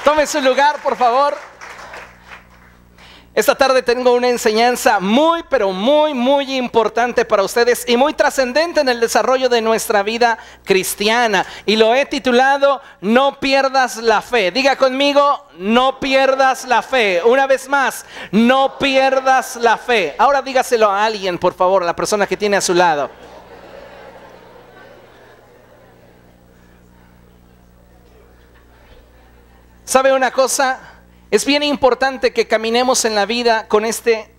Tome su lugar, por favor. Esta tarde tengo una enseñanza muy, pero muy importante para ustedes y muy trascendente en el desarrollo de nuestra vida cristiana. Y lo he titulado No pierdas la fe. Diga conmigo, no pierdas la fe. Una vez más, no pierdas la fe. Ahora dígaselo a alguien, por favor, a la persona que tiene a su lado. ¿Sabe una cosa? Es bien importante que caminemos en la vida con este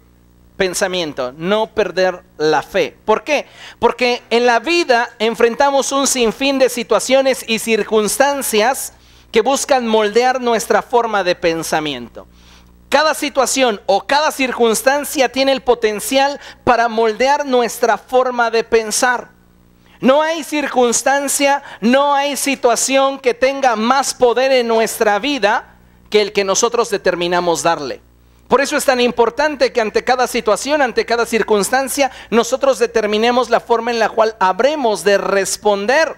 pensamiento, no perder la fe. ¿Por qué? Porque en la vida enfrentamos un sinfín de situaciones y circunstancias que buscan moldear nuestra forma de pensamiento. Cada situación o cada circunstancia tiene el potencial para moldear nuestra forma de pensar. No hay circunstancia, no hay situación que tenga más poder en nuestra vida que el que nosotros determinamos darle. Por eso es tan importante que ante cada situación, ante cada circunstancia, nosotros determinemos la forma en la cual habremos de responder.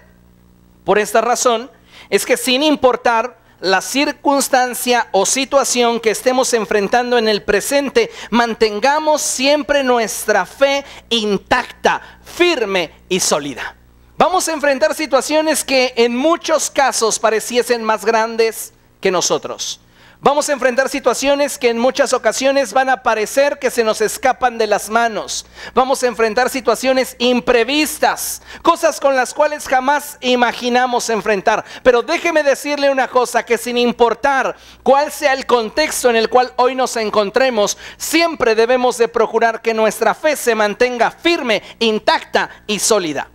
Por esta razón, es que sin importar la circunstancia o situación que estemos enfrentando en el presente, mantengamos siempre nuestra fe intacta, firme y sólida. Vamos a enfrentar situaciones que en muchos casos pareciesen más grandes que nosotros. Vamos a enfrentar situaciones que en muchas ocasiones van a parecer que se nos escapan de las manos. Vamos a enfrentar situaciones imprevistas, cosas con las cuales jamás imaginamos enfrentar. Pero déjeme decirle una cosa, que sin importar cuál sea el contexto en el cual hoy nos encontremos, siempre debemos de procurar que nuestra fe se mantenga firme, intacta y sólida.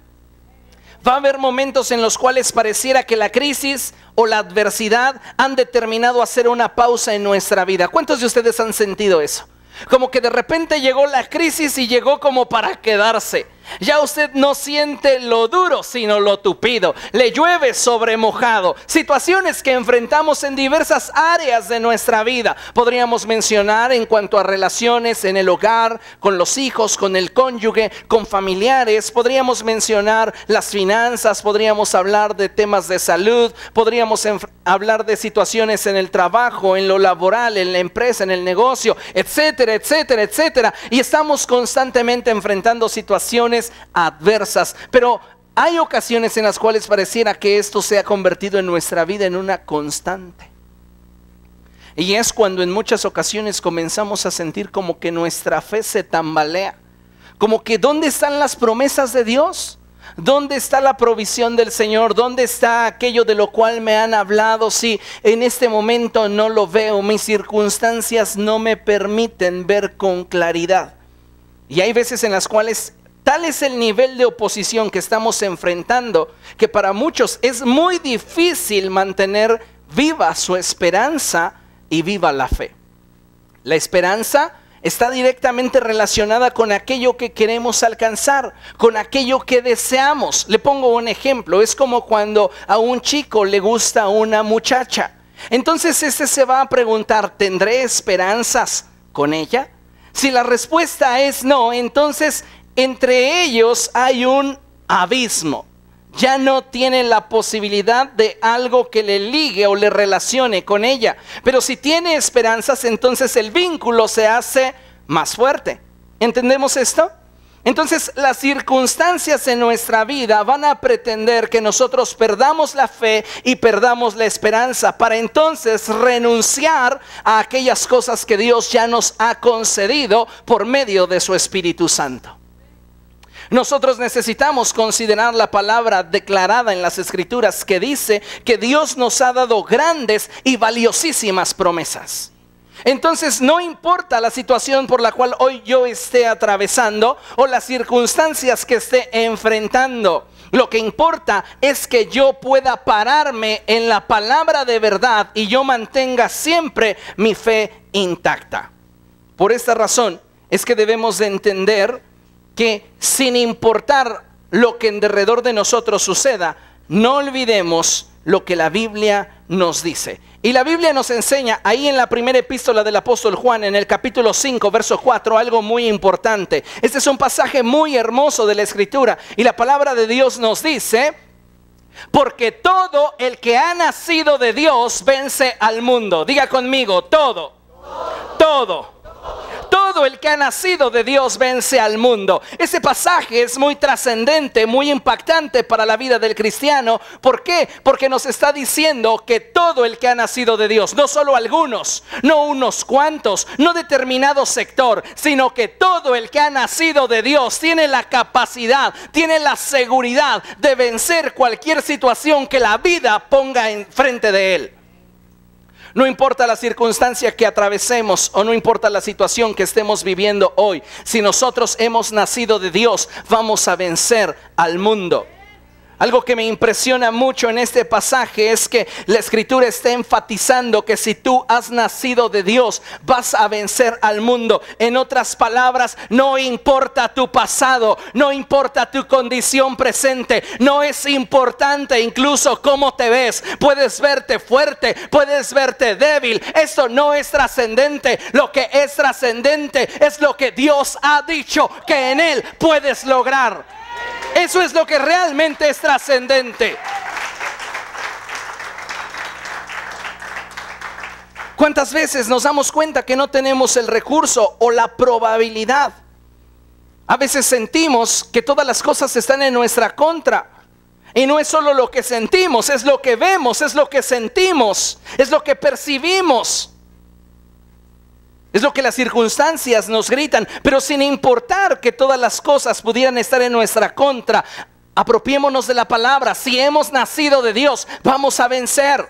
Va a haber momentos en los cuales pareciera que la crisis o la adversidad han determinado hacer una pausa en nuestra vida. ¿Cuántos de ustedes han sentido eso? Como que de repente llegó la crisis y llegó como para quedarse. Ya usted no siente lo duro, sino lo tupido. Le llueve sobre mojado. Situaciones que enfrentamos en diversas áreas de nuestra vida. Podríamos mencionar en cuanto a relaciones en el hogar, con los hijos, con el cónyuge, con familiares. Podríamos mencionar las finanzas, podríamos hablar de temas de salud, podríamos hablar de situaciones en el trabajo, en lo laboral, en la empresa, en el negocio, etcétera, etcétera, etcétera. Y estamos constantemente enfrentando situaciones adversas, pero hay ocasiones en las cuales pareciera que esto se ha convertido en nuestra vida en una constante. Y es cuando en muchas ocasiones comenzamos a sentir como que nuestra fe se tambalea, como que ¿dónde están las promesas de Dios? ¿Dónde está la provisión del Señor? ¿Dónde está aquello de lo cual me han hablado? Si en este momento no lo veo, mis circunstancias no me permiten ver con claridad. Y hay veces en las cuales tal es el nivel de oposición que estamos enfrentando, que para muchos es muy difícil mantener viva su esperanza y viva la fe. La esperanza está directamente relacionada con aquello que queremos alcanzar, con aquello que deseamos. Le pongo un ejemplo, es como cuando a un chico le gusta una muchacha. Entonces este se va a preguntar, ¿tendré esperanzas con ella? Si la respuesta es no, entonces entre ellos hay un abismo. Ya no tiene la posibilidad de algo que le ligue o le relacione con ella. Pero si tiene esperanzas, entonces el vínculo se hace más fuerte. ¿Entendemos esto? Entonces las circunstancias en nuestra vida van a pretender que nosotros perdamos la fe y perdamos la esperanza, para entonces renunciar a aquellas cosas que Dios ya nos ha concedido por medio de su Espíritu Santo. Nosotros necesitamos considerar la palabra declarada en las Escrituras que dice que Dios nos ha dado grandes y valiosísimas promesas. Entonces no importa la situación por la cual hoy yo esté atravesando o las circunstancias que esté enfrentando. Lo que importa es que yo pueda pararme en la palabra de verdad y yo mantenga siempre mi fe intacta. Por esta razón es que debemos de entender que sin importar lo que en derredor de nosotros suceda, no olvidemos lo que la Biblia nos dice. Y la Biblia nos enseña ahí en la primera epístola del apóstol Juan, en el capítulo 5, verso 4, algo muy importante. Este es un pasaje muy hermoso de la Escritura y la palabra de Dios nos dice: Porque todo el que ha nacido de Dios vence al mundo. Diga conmigo, todo. Todo el que ha nacido de Dios vence al mundo. Ese pasaje es muy trascendente, muy impactante para la vida del cristiano. ¿Por qué? Porque nos está diciendo que todo el que ha nacido de Dios, no solo algunos, no unos cuantos, no determinado sector, sino que todo el que ha nacido de Dios tiene la capacidad, tiene la seguridad de vencer cualquier situación que la vida ponga enfrente de él. No importa la circunstancia que atravesemos o no importa la situación que estemos viviendo hoy, si nosotros hemos nacido de Dios, vamos a vencer al mundo. Algo que me impresiona mucho en este pasaje es que la Escritura está enfatizando que si tú has nacido de Dios, vas a vencer al mundo. En otras palabras, no importa tu pasado, no importa tu condición presente, no es importante incluso cómo te ves. Puedes verte fuerte, puedes verte débil. Esto no es trascendente. Lo que es trascendente es lo que Dios ha dicho que en Él puedes lograr. Eso es lo que realmente es trascendente. ¿Cuántas veces nos damos cuenta que no tenemos el recurso o la probabilidad? A veces sentimos que todas las cosas están en nuestra contra. Y no es solo lo que sentimos, es lo que vemos, es lo que sentimos, es lo que percibimos. Es lo que las circunstancias nos gritan, pero sin importar que todas las cosas pudieran estar en nuestra contra, apropiémonos de la palabra. Si hemos nacido de Dios, vamos a vencer.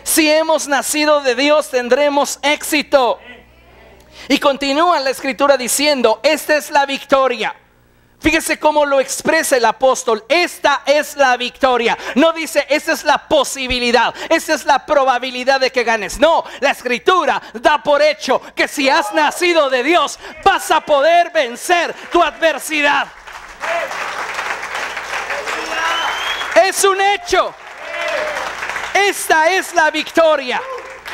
Si hemos nacido de Dios, tendremos éxito. Y continúa la Escritura diciendo, esta es la victoria. Fíjese cómo lo expresa el apóstol. Esta es la victoria. No dice, esta es la posibilidad, esta es la probabilidad de que ganes. No, la Escritura da por hecho que si has nacido de Dios, vas a poder vencer tu adversidad. Es un hecho. Esta es la victoria.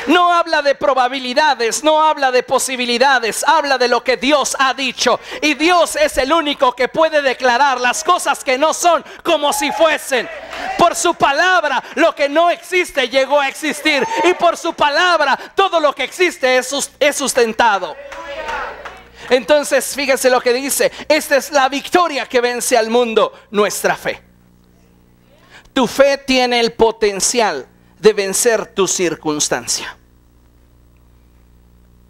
No habla de probabilidades, no habla de posibilidades, habla de lo que Dios ha dicho. Y Dios es el único que puede declarar las cosas que no son como si fuesen. Por su palabra, lo que no existe llegó a existir. Y por su palabra, todo lo que existe es sustentado. Entonces, fíjese lo que dice. Esta es la victoria que vence al mundo, nuestra fe. Tu fe tiene el potencial de vencer tu circunstancia.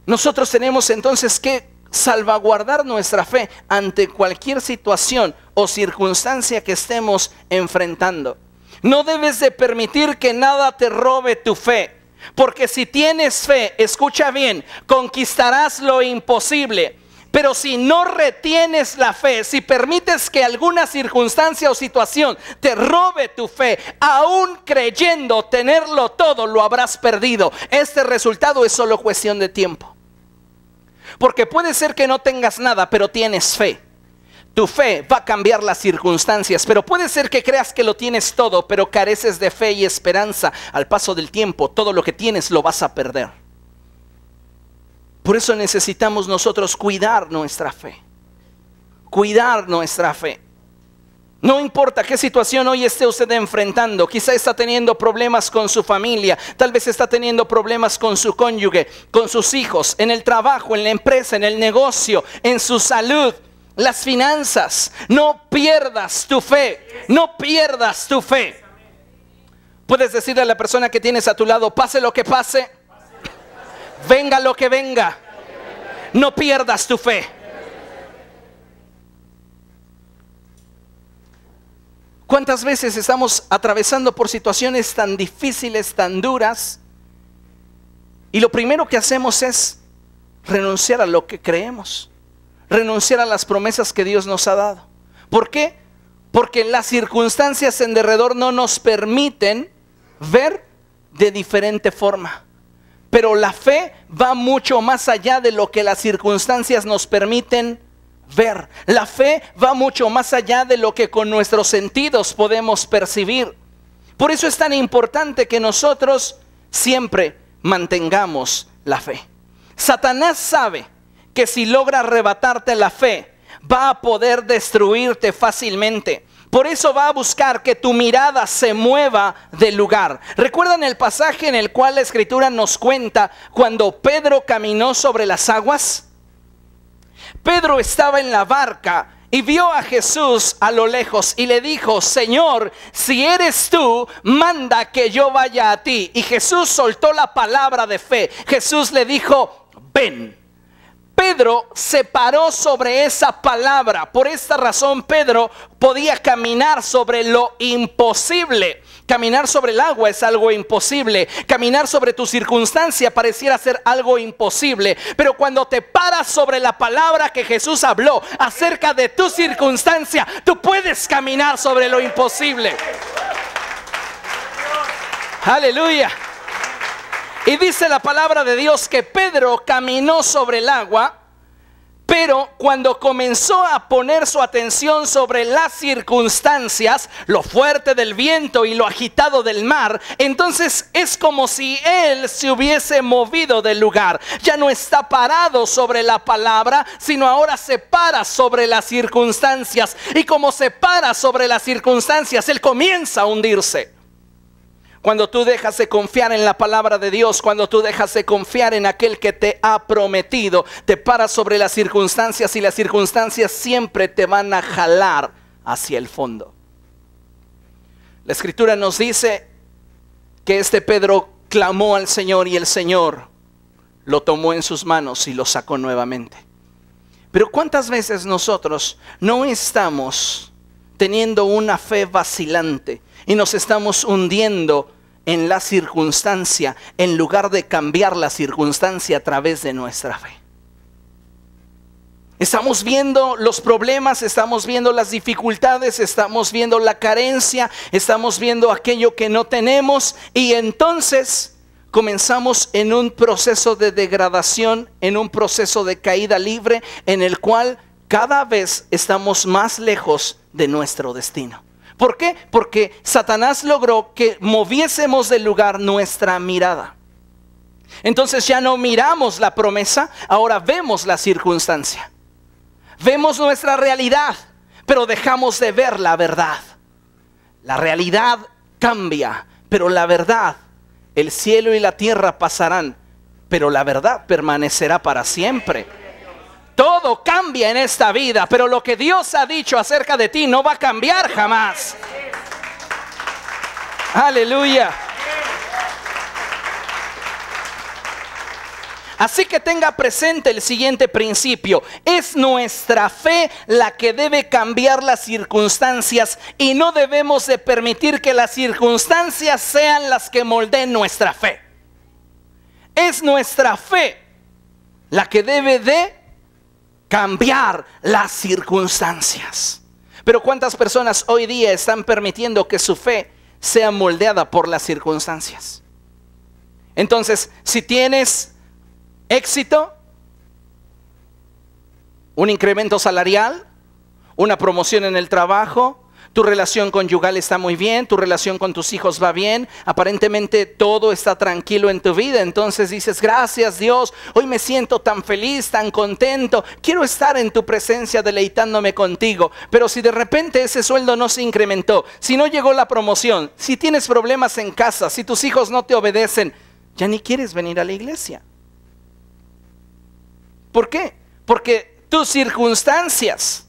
Nosotros tenemos entonces que salvaguardar nuestra fe ante cualquier situación o circunstancia que estemos enfrentando. No debes de permitir que nada te robe tu fe, porque si tienes fe, escucha bien, conquistarás lo imposible. Pero si no retienes la fe, si permites que alguna circunstancia o situación te robe tu fe, aún creyendo tenerlo todo, lo habrás perdido. Este resultado es solo cuestión de tiempo. Porque puede ser que no tengas nada, pero tienes fe. Tu fe va a cambiar las circunstancias, pero puede ser que creas que lo tienes todo, pero careces de fe y esperanza. Al paso del tiempo, todo lo que tienes lo vas a perder. Por eso necesitamos nosotros cuidar nuestra fe. Cuidar nuestra fe. No importa qué situación hoy esté usted enfrentando. Quizá está teniendo problemas con su familia. Tal vez está teniendo problemas con su cónyuge, con sus hijos, en el trabajo, en la empresa, en el negocio, en su salud, las finanzas. No pierdas tu fe. No pierdas tu fe. Puedes decirle a la persona que tienes a tu lado, pase lo que pase, venga lo que venga, no pierdas tu fe. ¿Cuántas veces estamos atravesando por situaciones tan difíciles, tan duras? Y lo primero que hacemos es renunciar a lo que creemos, renunciar a las promesas que Dios nos ha dado. ¿Por qué? Porque las circunstancias en derredor no nos permiten ver de diferente forma. Pero la fe va mucho más allá de lo que las circunstancias nos permiten ver. La fe va mucho más allá de lo que con nuestros sentidos podemos percibir. Por eso es tan importante que nosotros siempre mantengamos la fe. Satanás sabe que si logra arrebatarte la fe, va a poder destruirte fácilmente. Por eso va a buscar que tu mirada se mueva del lugar. ¿Recuerdan el pasaje en el cual la Escritura nos cuenta cuando Pedro caminó sobre las aguas? Pedro estaba en la barca y vio a Jesús a lo lejos y le dijo: Señor, si eres tú, manda que yo vaya a ti. Y Jesús soltó la palabra de fe. Jesús le dijo: ven. Pedro se paró sobre esa palabra. Por esta razón Pedro podía caminar sobre lo imposible. Caminar sobre el agua es algo imposible. Caminar sobre tu circunstancia pareciera ser algo imposible. Pero cuando te paras sobre la palabra que Jesús habló acerca de tu circunstancia, tú puedes caminar sobre lo imposible. Aleluya. Y dice la palabra de Dios que Pedro caminó sobre el agua, pero cuando comenzó a poner su atención sobre las circunstancias, lo fuerte del viento y lo agitado del mar, entonces es como si él se hubiese movido del lugar. Ya no está parado sobre la palabra, sino ahora se para sobre las circunstancias. Y como se para sobre las circunstancias, él comienza a hundirse. Cuando tú dejas de confiar en la palabra de Dios, cuando tú dejas de confiar en aquel que te ha prometido, te paras sobre las circunstancias y las circunstancias siempre te van a jalar hacia el fondo. La Escritura nos dice que este Pedro clamó al Señor y el Señor lo tomó en sus manos y lo sacó nuevamente. Pero ¿cuántas veces nosotros no estamos teniendo una fe vacilante y nos estamos hundiendo en la circunstancia en lugar de cambiar la circunstancia a través de nuestra fe? Estamos viendo los problemas, estamos viendo las dificultades, estamos viendo la carencia, estamos viendo aquello que no tenemos, y entonces comenzamos en un proceso de degradación, en un proceso de caída libre, en el cual cada vez estamos más lejos de nuestro destino. ¿Por qué? Porque Satanás logró que moviésemos del lugar nuestra mirada. Entonces ya no miramos la promesa, ahora vemos la circunstancia. Vemos nuestra realidad, pero dejamos de ver la verdad. La realidad cambia, pero la verdad, el cielo y la tierra pasarán, pero la verdad permanecerá para siempre. Todo cambia en esta vida, pero lo que Dios ha dicho acerca de ti no va a cambiar jamás. Aleluya. Así que tenga presente el siguiente principio: es nuestra fe la que debe cambiar las circunstancias, y no debemos de permitir que las circunstancias sean las que moldeen nuestra fe. Es nuestra fe la que debe de cambiar las circunstancias. Pero ¿cuántas personas hoy día están permitiendo que su fe sea moldeada por las circunstancias? Entonces, si tienes éxito, un incremento salarial, una promoción en el trabajo, tu relación conyugal está muy bien, tu relación con tus hijos va bien, aparentemente todo está tranquilo en tu vida, entonces dices: gracias Dios, hoy me siento tan feliz, tan contento, quiero estar en tu presencia deleitándome contigo. Pero si de repente ese sueldo no se incrementó, si no llegó la promoción, si tienes problemas en casa, si tus hijos no te obedecen, ya ni quieres venir a la iglesia. ¿Por qué? Porque tus circunstancias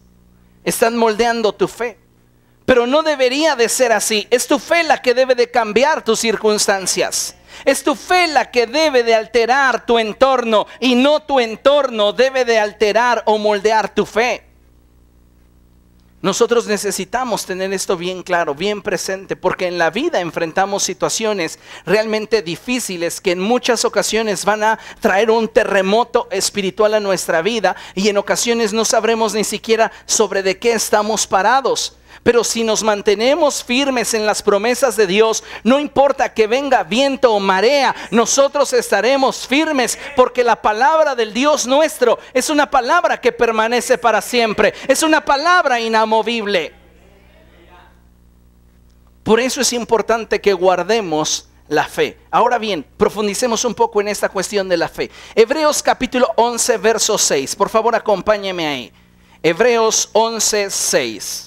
están moldeando tu fe. Pero no debería de ser así. Es tu fe la que debe de cambiar tus circunstancias. Es tu fe la que debe de alterar tu entorno, y no tu entorno debe de alterar o moldear tu fe. Nosotros necesitamos tener esto bien claro, bien presente, porque en la vida enfrentamos situaciones realmente difíciles que en muchas ocasiones van a traer un terremoto espiritual a nuestra vida, y en ocasiones no sabremos ni siquiera sobre de qué estamos parados. Pero si nos mantenemos firmes en las promesas de Dios, no importa que venga viento o marea, nosotros estaremos firmes, porque la palabra del Dios nuestro es una palabra que permanece para siempre, es una palabra inamovible. Por eso es importante que guardemos la fe. Ahora bien, profundicemos un poco en esta cuestión de la fe. Hebreos capítulo 11, verso 6. Por favor, acompáñeme ahí. Hebreos 11, 6.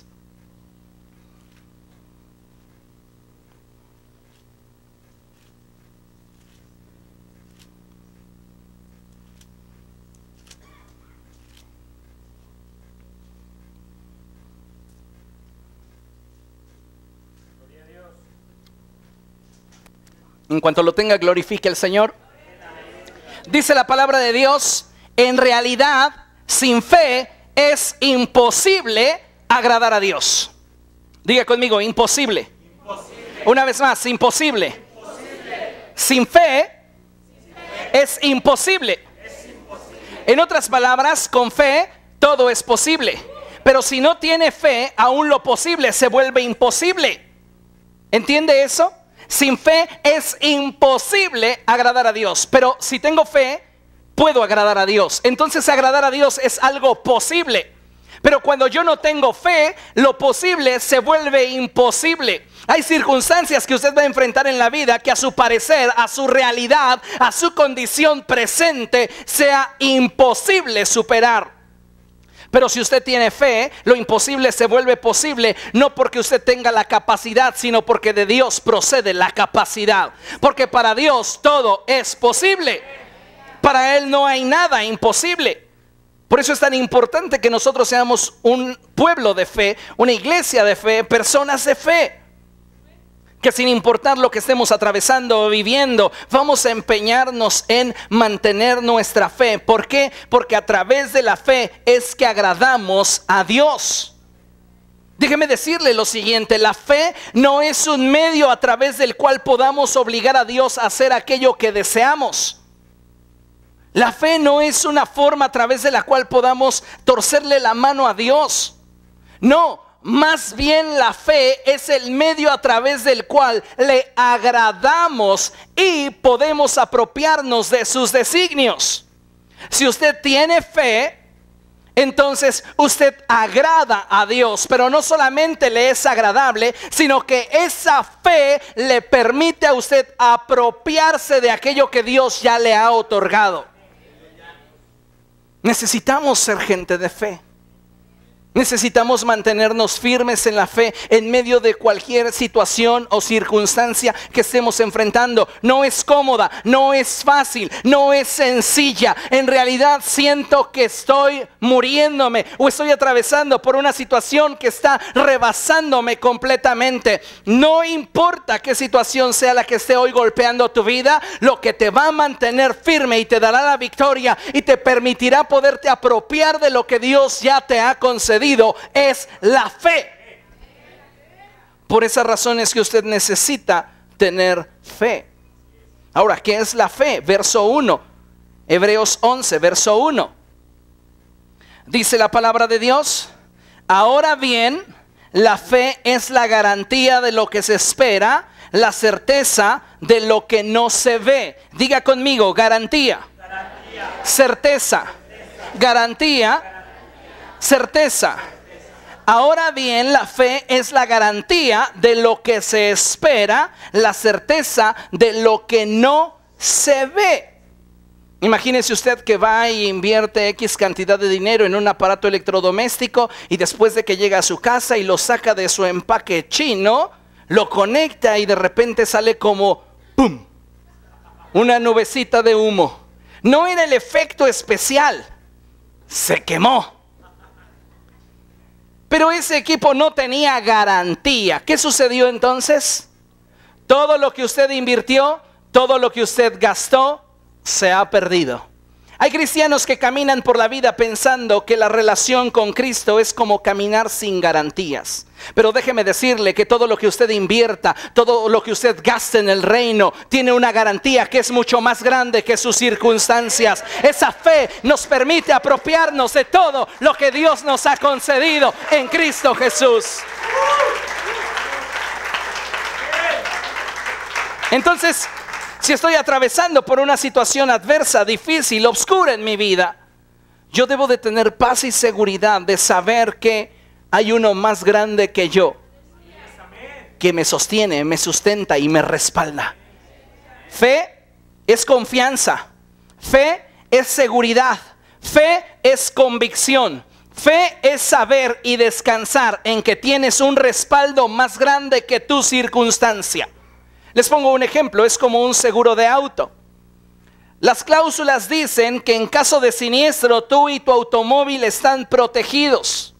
En cuanto lo tenga, glorifique al Señor. Dice la palabra de Dios, en realidad, sin fe es imposible agradar a Dios. Diga conmigo, imposible. Una vez más, imposible. Sin fe es imposible. En otras palabras, con fe todo es posible. Pero si no tiene fe, aún lo posible se vuelve imposible. ¿Entiende eso? Sin fe es imposible agradar a Dios. Pero si tengo fe, puedo agradar a Dios. Entonces agradar a Dios es algo posible. Pero cuando yo no tengo fe, lo posible se vuelve imposible. Hay circunstancias que usted va a enfrentar en la vida que a su parecer, a su realidad, a su condición presente, sea imposible superar. Pero si usted tiene fe, lo imposible se vuelve posible, no porque usted tenga la capacidad, sino porque de Dios procede la capacidad. Porque para Dios todo es posible. Para Él no hay nada imposible. Por eso es tan importante que nosotros seamos un pueblo de fe, una iglesia de fe, personas de fe. Que sin importar lo que estemos atravesando o viviendo, vamos a empeñarnos en mantener nuestra fe. ¿Por qué? Porque a través de la fe es que agradamos a Dios. Déjeme decirle lo siguiente, la fe no es un medio a través del cual podamos obligar a Dios a hacer aquello que deseamos. La fe no es una forma a través de la cual podamos torcerle la mano a Dios. No. Más bien la fe es el medio a través del cual le agradamos y podemos apropiarnos de sus designios. Si usted tiene fe, entonces usted agrada a Dios, pero no solamente le es agradable, sino que esa fe le permite a usted apropiarse de aquello que Dios ya le ha otorgado. Necesitamos ser gente de fe. Necesitamos mantenernos firmes en la fe en medio de cualquier situación o circunstancia que estemos enfrentando. No es cómoda, no es fácil, no es sencilla. En realidad siento que estoy muriéndome o estoy atravesando por una situación que está rebasándome completamente. No importa qué situación sea la que esté hoy golpeando tu vida, lo que te va a mantener firme y te dará la victoria y te permitirá poderte apropiar de lo que Dios ya te ha concedido es la fe. Por esas razones que usted necesita tener fe. Ahora, ¿qué es la fe? Verso 1, Hebreos 11, verso 1. Dice la palabra de Dios: ahora bien, la fe es la garantía de lo que se espera, la certeza de lo que no se ve. Diga conmigo, garantía, certeza, garantía, certeza. Ahora bien, la fe es la garantía de lo que se espera, la certeza de lo que no se ve. Imagínese usted que va y invierte X cantidad de dinero en un aparato electrodoméstico y después de que llega a su casa y lo saca de su empaque chino, lo conecta y de repente sale como ¡pum! Una nubecita de humo. No era el efecto especial, se quemó. Pero ese equipo no tenía garantía. ¿Qué sucedió entonces? Todo lo que usted invirtió, todo lo que usted gastó, se ha perdido. Hay cristianos que caminan por la vida pensando que la relación con Cristo es como caminar sin garantías. Pero déjeme decirle que todo lo que usted invierta, todo lo que usted gaste en el reino, tiene una garantía que es mucho más grande que sus circunstancias. Esa fe nos permite apropiarnos de todo lo que Dios nos ha concedido en Cristo Jesús. Entonces, si estoy atravesando por una situación adversa, difícil, oscura en mi vida, yo debo de tener paz y seguridad de saber que hay uno más grande que yo, que me sostiene, me sustenta y me respalda. Fe es confianza, fe es seguridad, fe es convicción, fe es saber y descansar en que tienes un respaldo más grande que tu circunstancia. Les pongo un ejemplo, es como un seguro de auto. Las cláusulas dicen que en caso de siniestro tú y tu automóvil están protegidos.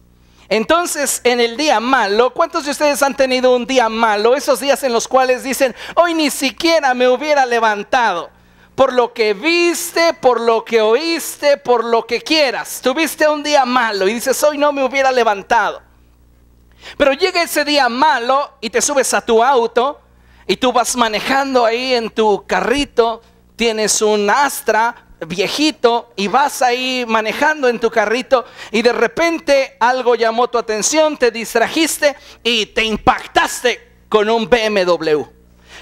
Entonces, en el día malo, ¿cuántos de ustedes han tenido un día malo? Esos días en los cuales dicen, hoy ni siquiera me hubiera levantado. Por lo que viste, por lo que oíste, por lo que quieras. Tuviste un día malo y dices, hoy no me hubiera levantado. Pero llega ese día malo y te subes a tu auto y tú vas manejando ahí en tu carrito. Tienes un Astra viejito y vas ahí manejando en tu carrito y de repente algo llamó tu atención, te distrajiste y te impactaste con un BMW.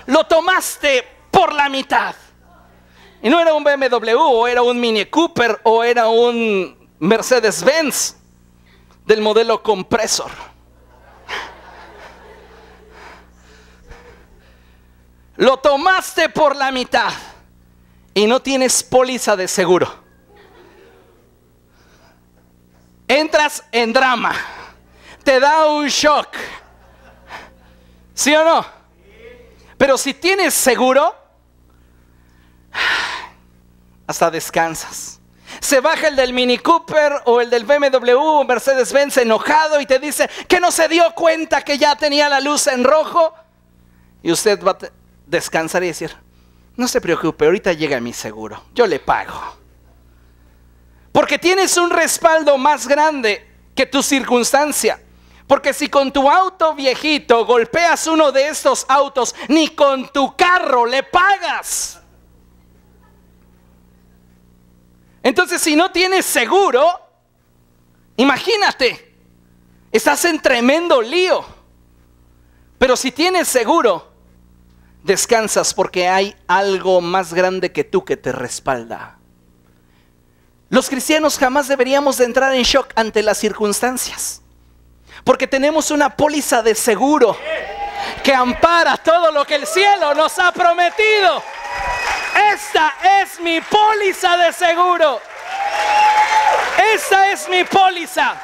Lo tomaste por la mitad. Y no era un BMW, o era un Mini Cooper, o era un Mercedes-Benz del modelo compresor. Lo tomaste por la mitad y no tienes póliza de seguro. Entras en drama, te da un shock, ¿sí o no? Pero si tienes seguro, hasta descansas. Se baja el del Mini Cooper o el del BMW o Mercedes-Benz enojado y te dice que no se dio cuenta que ya tenía la luz en rojo. Y usted va a descansar y decir, no se preocupe, ahorita llega mi seguro, yo le pago. Porque tienes un respaldo más grande que tu circunstancia. Porque si con tu auto viejito golpeas uno de estos autos, ni con tu carro le pagas. Entonces, si no tienes seguro, imagínate, estás en tremendo lío. Pero si tienes seguro, descansas porque hay algo más grande que tú que te respalda. Los cristianos jamás deberíamos de entrar en shock ante las circunstancias, porque tenemos una póliza de seguro que ampara todo lo que el cielo nos ha prometido. Esta es mi póliza de seguro. Esta es mi póliza.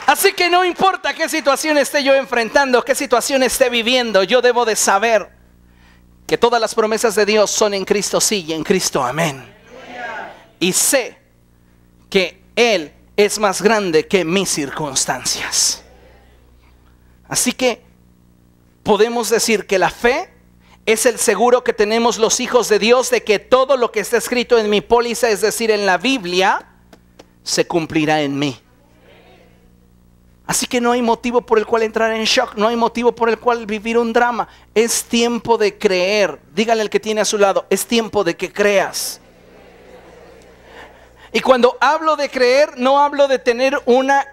Así que no importa qué situación esté yo enfrentando, qué situación esté viviendo, yo debo de saber que todas las promesas de Dios son en Cristo sí y en Cristo amén. Y sé que Él es más grande que mis circunstancias. Así que podemos decir que la fe es el seguro que tenemos los hijos de Dios de que todo lo que está escrito en mi póliza, es decir, en la Biblia, se cumplirá en mí. Así que no hay motivo por el cual entrar en shock, no hay motivo por el cual vivir un drama. Es tiempo de creer. Dígale al que tiene a su lado, es tiempo de que creas. Y cuando hablo de creer, no hablo de tener una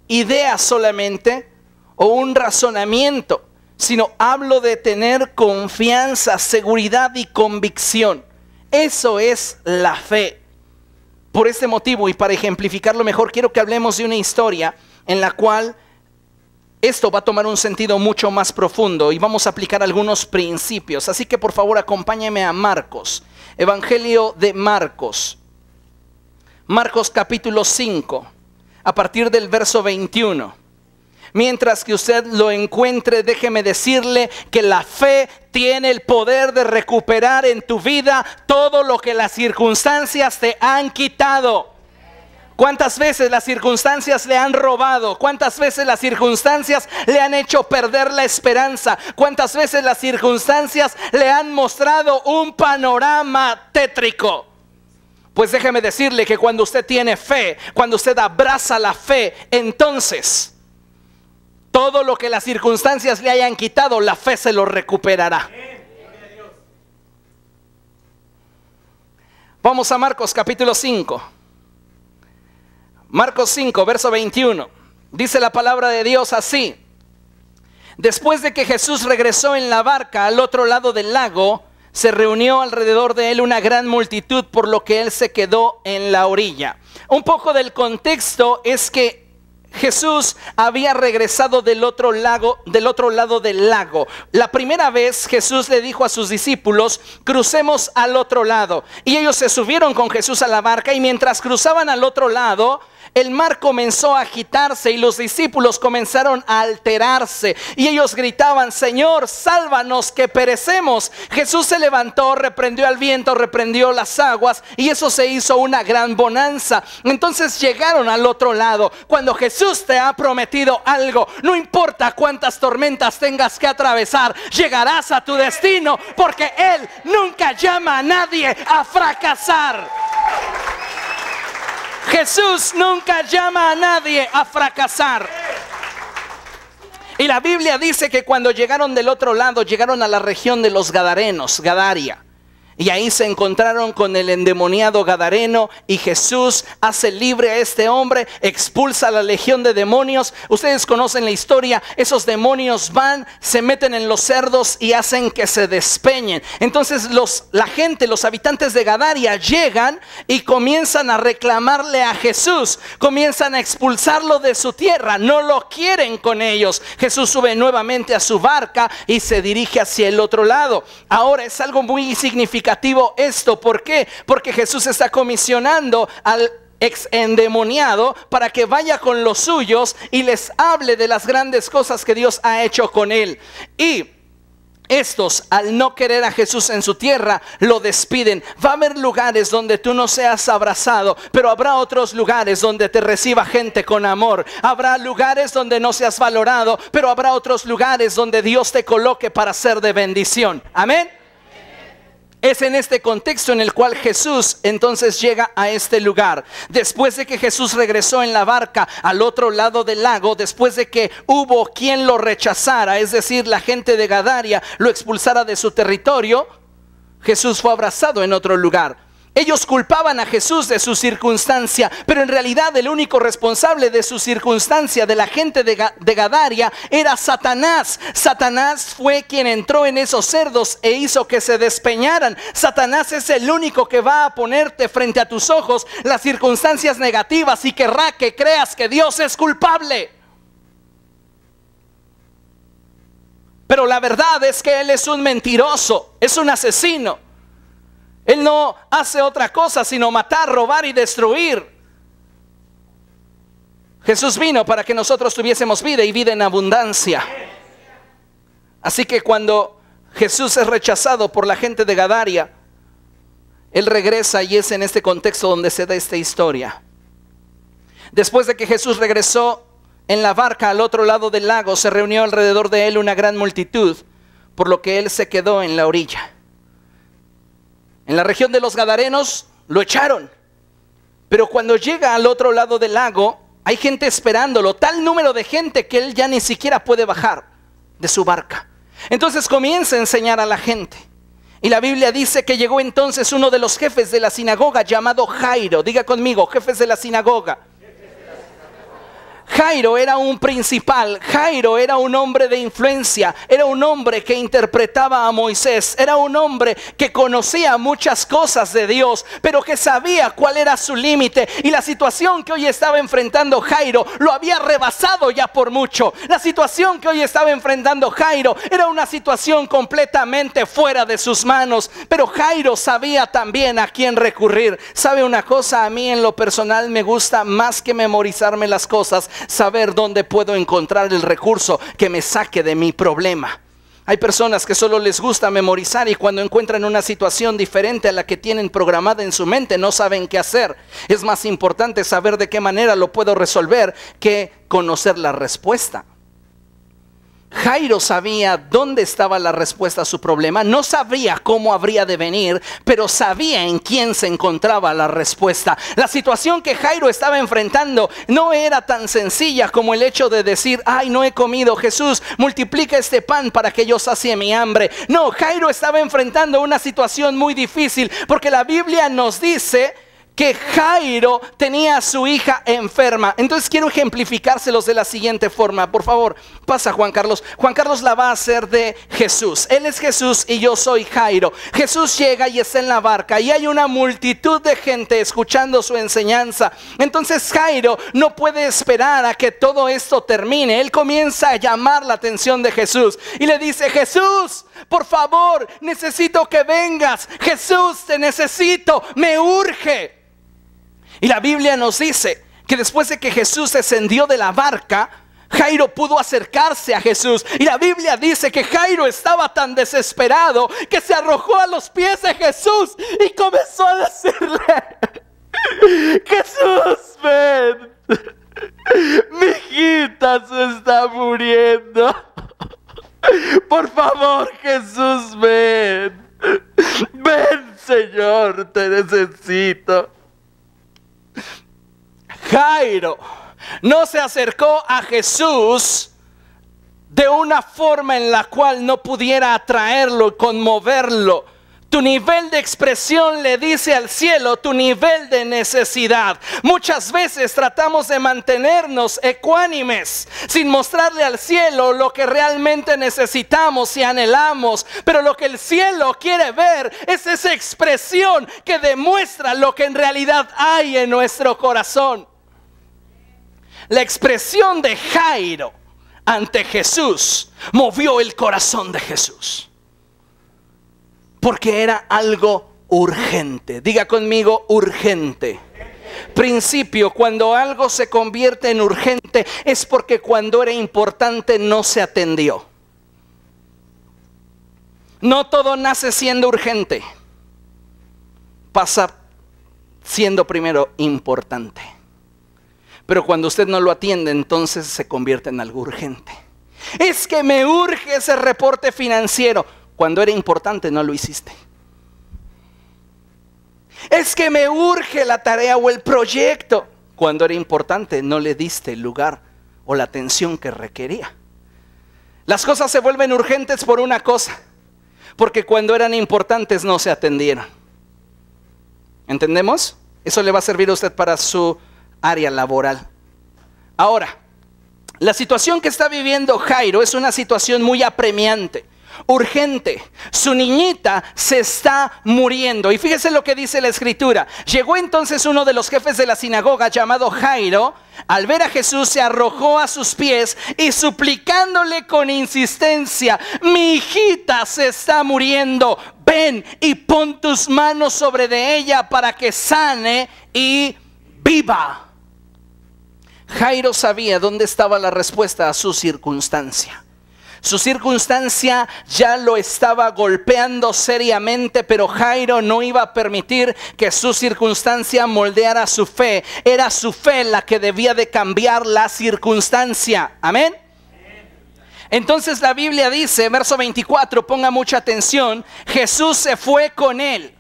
idea solamente o un razonamiento, sino hablo de tener confianza, seguridad y convicción. Eso es la fe. Por este motivo y para ejemplificarlo mejor, quiero que hablemos de una historia en la cual esto va a tomar un sentido mucho más profundo y vamos a aplicar algunos principios. Así que por favor acompáñeme a Marcos, Evangelio de Marcos. Marcos capítulo 5, a partir del verso 21. Mientras que usted lo encuentre, déjeme decirle que la fe tiene el poder de recuperar en tu vida todo lo que las circunstancias te han quitado. ¿Cuántas veces las circunstancias le han robado? ¿Cuántas veces las circunstancias le han hecho perder la esperanza? ¿Cuántas veces las circunstancias le han mostrado un panorama tétrico? Pues déjeme decirle que cuando usted tiene fe, cuando usted abraza la fe, entonces todo lo que las circunstancias le hayan quitado, la fe se lo recuperará. Vamos a Marcos capítulo 5. Marcos 5, verso 21. Dice la palabra de Dios así: después de que Jesús regresó en la barca al otro lado del lago, se reunió alrededor de él una gran multitud, por lo que él se quedó en la orilla. Un poco del contexto es que Jesús había regresado del otro lado del lago. La primera vez Jesús le dijo a sus discípulos: crucemos al otro lado. Y ellos se subieron con Jesús a la barca y mientras cruzaban al otro lado, el mar comenzó a agitarse y los discípulos comenzaron a alterarse. Y ellos gritaban: Señor, sálvanos que perecemos. Jesús se levantó, reprendió al viento, reprendió las aguas, y eso se hizo una gran bonanza. Entonces llegaron al otro lado. Cuando Jesús te ha prometido algo, no importa cuántas tormentas tengas que atravesar, llegarás a tu destino, porque Él nunca llama a nadie a fracasar. Jesús nunca llama a nadie a fracasar. Y la Biblia dice que cuando llegaron del otro lado, llegaron a la región de los Gadarenos, Gadaria. Y ahí se encontraron con el endemoniado gadareno, y Jesús hace libre a este hombre, expulsa a la legión de demonios. Ustedes conocen la historia. Esos demonios van, se meten en los cerdos y hacen que se despeñen. Entonces la gente, los habitantes de Gadaria llegan y comienzan a reclamarle a Jesús. Comienzan a expulsarlo de su tierra. No lo quieren con ellos. Jesús sube nuevamente a su barca y se dirige hacia el otro lado. Ahora es algo muy significativo esto. ¿Por qué? Porque Jesús está comisionando al ex endemoniado para que vaya con los suyos y les hable de las grandes cosas que Dios ha hecho con él. Y estos, al no querer a Jesús en su tierra, lo despiden. Va a haber lugares donde tú no seas abrazado, pero habrá otros lugares donde te reciba gente con amor. Habrá lugares donde no seas valorado, pero habrá otros lugares donde Dios te coloque para ser de bendición. Amén. Es en este contexto en el cual Jesús entonces llega a este lugar. Después de que Jesús regresó en la barca al otro lado del lago, después de que hubo quien lo rechazara, es decir, la gente de Gadaria lo expulsara de su territorio, Jesús fue abrazado en otro lugar. Ellos culpaban a Jesús de su circunstancia, pero en realidad el único responsable de su circunstancia, de la gente de Gadaria, era Satanás. Satanás fue quien entró en esos cerdos e hizo que se despeñaran. Satanás es el único que va a ponerte frente a tus ojos las circunstancias negativas y querrá que creas que Dios es culpable. Pero la verdad es que Él es un mentiroso, es un asesino. Él no hace otra cosa sino matar, robar y destruir. Jesús vino para que nosotros tuviésemos vida y vida en abundancia. Así que cuando Jesús es rechazado por la gente de Gadaria, Él regresa, y es en este contexto donde se da esta historia. Después de que Jesús regresó en la barca al otro lado del lago, se reunió alrededor de Él una gran multitud, por lo que Él se quedó en la orilla. En la región de los Gadarenos lo echaron, pero cuando llega al otro lado del lago hay gente esperándolo, tal número de gente que él ya ni siquiera puede bajar de su barca. Entonces comienza a enseñar a la gente, y la Biblia dice que llegó entonces uno de los jefes de la sinagoga llamado Jairo. Diga conmigo: jefes de la sinagoga. Jairo era un principal. Jairo era un hombre de influencia. Era un hombre que interpretaba a Moisés. Era un hombre que conocía muchas cosas de Dios, pero que sabía cuál era su límite. Y la situación que hoy estaba enfrentando Jairo lo había rebasado ya por mucho. La situación que hoy estaba enfrentando Jairo era una situación completamente fuera de sus manos. Pero Jairo sabía también a quién recurrir. ¿Sabe una cosa? A mí en lo personal me gusta, más que memorizarme las cosas, saber dónde puedo encontrar el recurso que me saque de mi problema. Hay personas que solo les gusta memorizar, y cuando encuentran una situación diferente a la que tienen programada en su mente, no saben qué hacer. Es más importante saber de qué manera lo puedo resolver que conocer la respuesta. Jairo sabía dónde estaba la respuesta a su problema. No sabía cómo habría de venir, pero sabía en quién se encontraba la respuesta. La situación que Jairo estaba enfrentando no era tan sencilla como el hecho de decir: ay, no he comido, Jesús, multiplica este pan para que yo sacie mi hambre. No, Jairo estaba enfrentando una situación muy difícil, porque la Biblia nos dice que Jairo tenía a su hija enferma. Entonces quiero ejemplificárselos de la siguiente forma. Por favor, pasa Juan Carlos. Juan Carlos la va a hacer de Jesús. Él es Jesús y yo soy Jairo. Jesús llega y está en la barca, y hay una multitud de gente escuchando su enseñanza. Entonces Jairo no puede esperar a que todo esto termine. Él comienza a llamar la atención de Jesús y le dice: Jesús, por favor, necesito que vengas. Jesús, te necesito, me urge. Y la Biblia nos dice que después de que Jesús descendió de la barca, Jairo pudo acercarse a Jesús. Y la Biblia dice que Jairo estaba tan desesperado que se arrojó a los pies de Jesús y comenzó a decirle: Jesús, ven, mi hijita se está muriendo. Por favor, Jesús, ven. Ven, Señor, te necesito. Jairo no se acercó a Jesús de una forma en la cual no pudiera atraerlo y conmoverlo. Tu nivel de expresión le dice al cielo tu nivel de necesidad. Muchas veces tratamos de mantenernos ecuánimes sin mostrarle al cielo lo que realmente necesitamos y anhelamos. Pero lo que el cielo quiere ver es esa expresión que demuestra lo que en realidad hay en nuestro corazón. La expresión de Jairo ante Jesús movió el corazón de Jesús. Porque era algo urgente. Diga conmigo, urgente. Principio: cuando algo se convierte en urgente es porque cuando era importante no se atendió. No todo nace siendo urgente. Pasa siendo primero importante. Pero cuando usted no lo atiende, entonces se convierte en algo urgente. Es que me urge ese reporte financiero. Cuando era importante no lo hiciste. Es que me urge la tarea o el proyecto. Cuando era importante no le diste el lugar o la atención que requería. Las cosas se vuelven urgentes por una cosa: porque cuando eran importantes no se atendieron. ¿Entendemos? Eso le va a servir a usted para su área laboral. Ahora, la situación que está viviendo Jairo es una situación muy apremiante, urgente. Su niñita se está muriendo. Y fíjese lo que dice la escritura: llegó entonces uno de los jefes de la sinagoga, llamado Jairo. Al ver a Jesús se arrojó a sus pies y suplicándole con insistencia: mi hijita se está muriendo, ven y pon tus manos sobre de ella para que sane y viva. Jairo sabía dónde estaba la respuesta a su circunstancia. Su circunstancia ya lo estaba golpeando seriamente, pero Jairo no iba a permitir que su circunstancia moldeara su fe. Era su fe la que debía de cambiar la circunstancia. Amén. Entonces la Biblia dice, verso 24, ponga mucha atención: Jesús se fue con él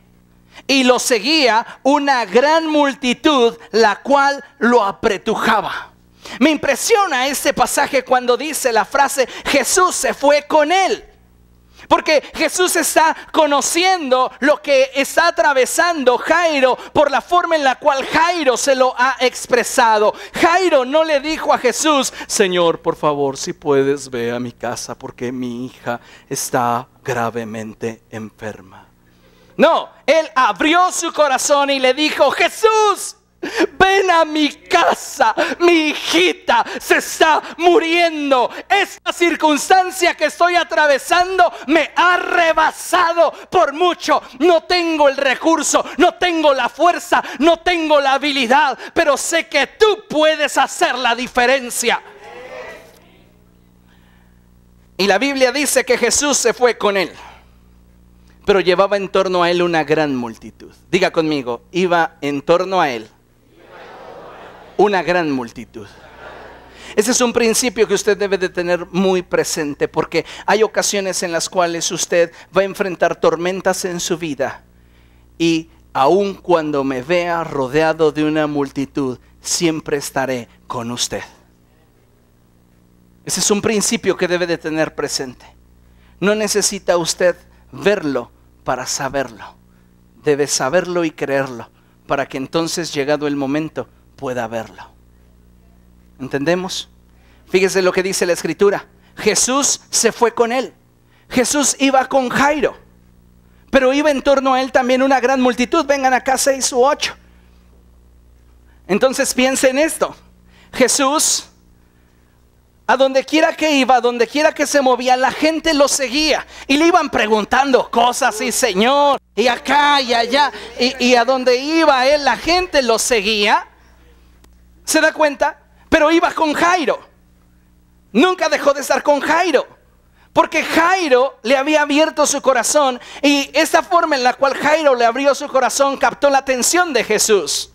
y lo seguía una gran multitud, la cual lo apretujaba. Me impresiona este pasaje cuando dice la frase Jesús se fue con él. Porque Jesús está conociendo lo que está atravesando Jairo por la forma en la cual Jairo se lo ha expresado. Jairo no le dijo a Jesús: Señor, por favor, si puedes, ve a mi casa porque mi hija está gravemente enferma. No, él abrió su corazón y le dijo: Jesús, ven a mi casa, mi hijita se está muriendo. Esta circunstancia que estoy atravesando me ha rebasado por mucho. No tengo el recurso, no tengo la fuerza, no tengo la habilidad, pero sé que tú puedes hacer la diferencia. Y la Biblia dice que Jesús se fue con él, pero llevaba en torno a él una gran multitud. Diga conmigo: iba en torno a él una gran multitud. Ese es un principio que usted debe de tener muy presente, porque hay ocasiones en las cuales usted va a enfrentar tormentas en su vida, y aun cuando me vea rodeado de una multitud, siempre estaré con usted. Ese es un principio que debe de tener presente. No necesita usted verlo para saberlo. Debe saberlo y creerlo, para que entonces, llegado el momento, pueda verlo. ¿Entendemos? Fíjese lo que dice la escritura: Jesús se fue con él. Jesús iba con Jairo, pero iba en torno a él también una gran multitud. Vengan acá 6 u 8. Entonces piensen en esto: Jesús, a donde quiera que iba, a donde quiera que se movía, la gente lo seguía y le iban preguntando cosas, y Señor, y acá y allá, y a donde iba él, la gente lo seguía. ¿Se da cuenta? Pero iba con Jairo. Nunca dejó de estar con Jairo. Porque Jairo le había abierto su corazón. Y esta forma en la cual Jairo le abrió su corazón captó la atención de Jesús.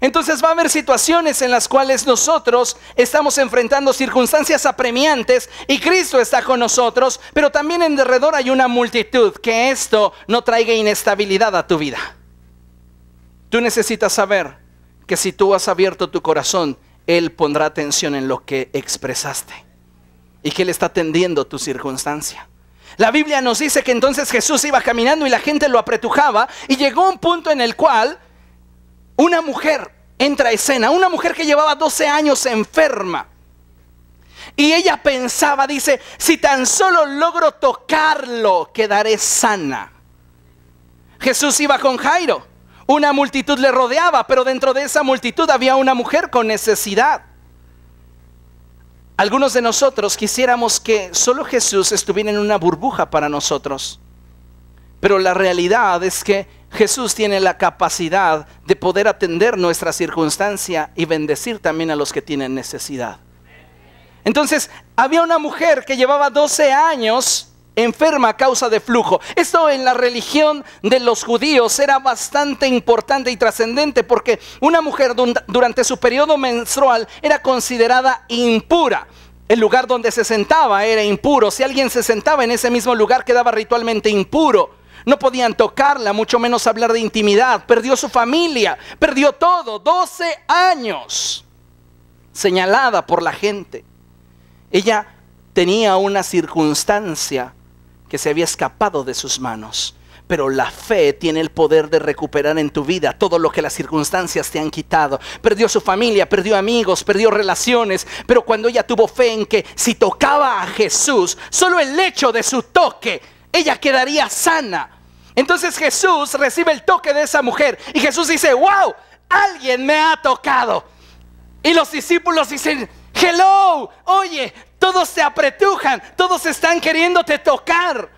Entonces va a haber situaciones en las cuales nosotros estamos enfrentando circunstancias apremiantes y Cristo está con nosotros, pero también en derredor hay una multitud. Que esto no traiga inestabilidad a tu vida. Tú necesitas saber que si tú has abierto tu corazón, Él pondrá atención en lo que expresaste y que Él está atendiendo tu circunstancia. La Biblia nos dice que entonces Jesús iba caminando y la gente lo apretujaba, y llegó un punto en el cual una mujer entra a escena, una mujer que llevaba 12 años enferma. Y ella pensaba, dice, si tan solo logro tocarlo, quedaré sana. Jesús iba con Jairo. Una multitud le rodeaba, pero dentro de esa multitud había una mujer con necesidad. Algunos de nosotros quisiéramos que solo Jesús estuviera en una burbuja para nosotros. Pero la realidad es que Jesús tiene la capacidad de poder atender nuestra circunstancia y bendecir también a los que tienen necesidad. Entonces, había una mujer que llevaba 12 años enferma a causa de flujo. Esto en la religión de los judíos era bastante importante y trascendente, porque una mujer durante su periodo menstrual era considerada impura. El lugar donde se sentaba era impuro. Si alguien se sentaba en ese mismo lugar, quedaba ritualmente impuro. No podían tocarla, mucho menos hablar de intimidad. Perdió su familia, perdió todo. 12 años señalada por la gente. Ella tenía una circunstancia que se había escapado de sus manos. Pero la fe tiene el poder de recuperar en tu vida todo lo que las circunstancias te han quitado. Perdió su familia, perdió amigos, perdió relaciones. Pero cuando ella tuvo fe en que si tocaba a Jesús, solo el hecho de su toque, ella quedaría sana. Entonces Jesús recibe el toque de esa mujer y Jesús dice, wow, alguien me ha tocado. Y los discípulos dicen, hello, oye, todos te apretujan, todos están queriéndote tocar.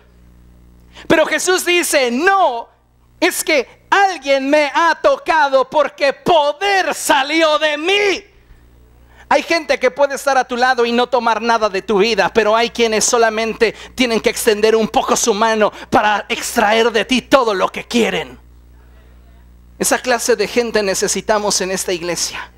Pero Jesús dice, no, es que alguien me ha tocado porque poder salió de mí. Hay gente que puede estar a tu lado y no tomar nada de tu vida, pero hay quienes solamente tienen que extender un poco su mano para extraer de ti todo lo que quieren. Esa clase de gente necesitamos en esta iglesia.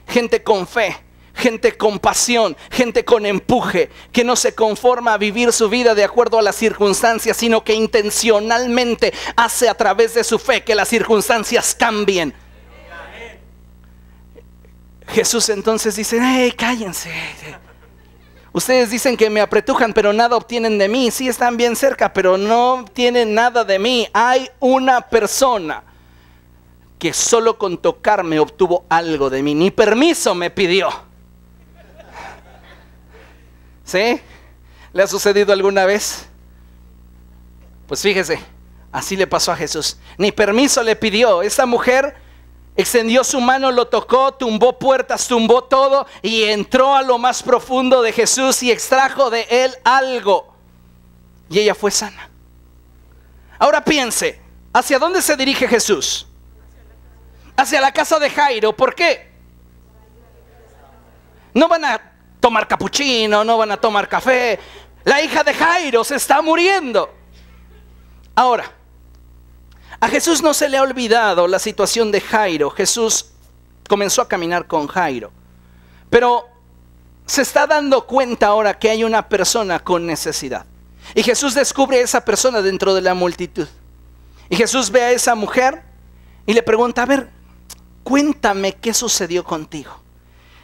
Gente con fe, gente con pasión, gente con empuje, que no se conforma a vivir su vida de acuerdo a las circunstancias, sino que intencionalmente hace a través de su fe que las circunstancias cambien. Jesús entonces dice, hey, cállense. Ustedes dicen que me apretujan, pero nada obtienen de mí. Sí, están bien cerca, pero no obtienen nada de mí. Hay una persona que solo con tocarme obtuvo algo de mí. Ni permiso me pidió. ¿Sí? ¿Le ha sucedido alguna vez? Pues fíjese, así le pasó a Jesús. Ni permiso le pidió. Esta mujer extendió su mano, lo tocó, tumbó puertas, tumbó todo y entró a lo más profundo de Jesús y extrajo de él algo. Y ella fue sana. Ahora piense, ¿hacia dónde se dirige Jesús? Hacia la casa de Jairo. ¿Por qué? No van a tomar capuchino, no van a tomar café. La hija de Jairo se está muriendo. Ahora, a Jesús no se le ha olvidado la situación de Jairo. Jesús comenzó a caminar con Jairo, pero se está dando cuenta ahora que hay una persona con necesidad. Y Jesús descubre a esa persona dentro de la multitud. Y Jesús ve a esa mujer y le pregunta, a ver, cuéntame qué sucedió contigo.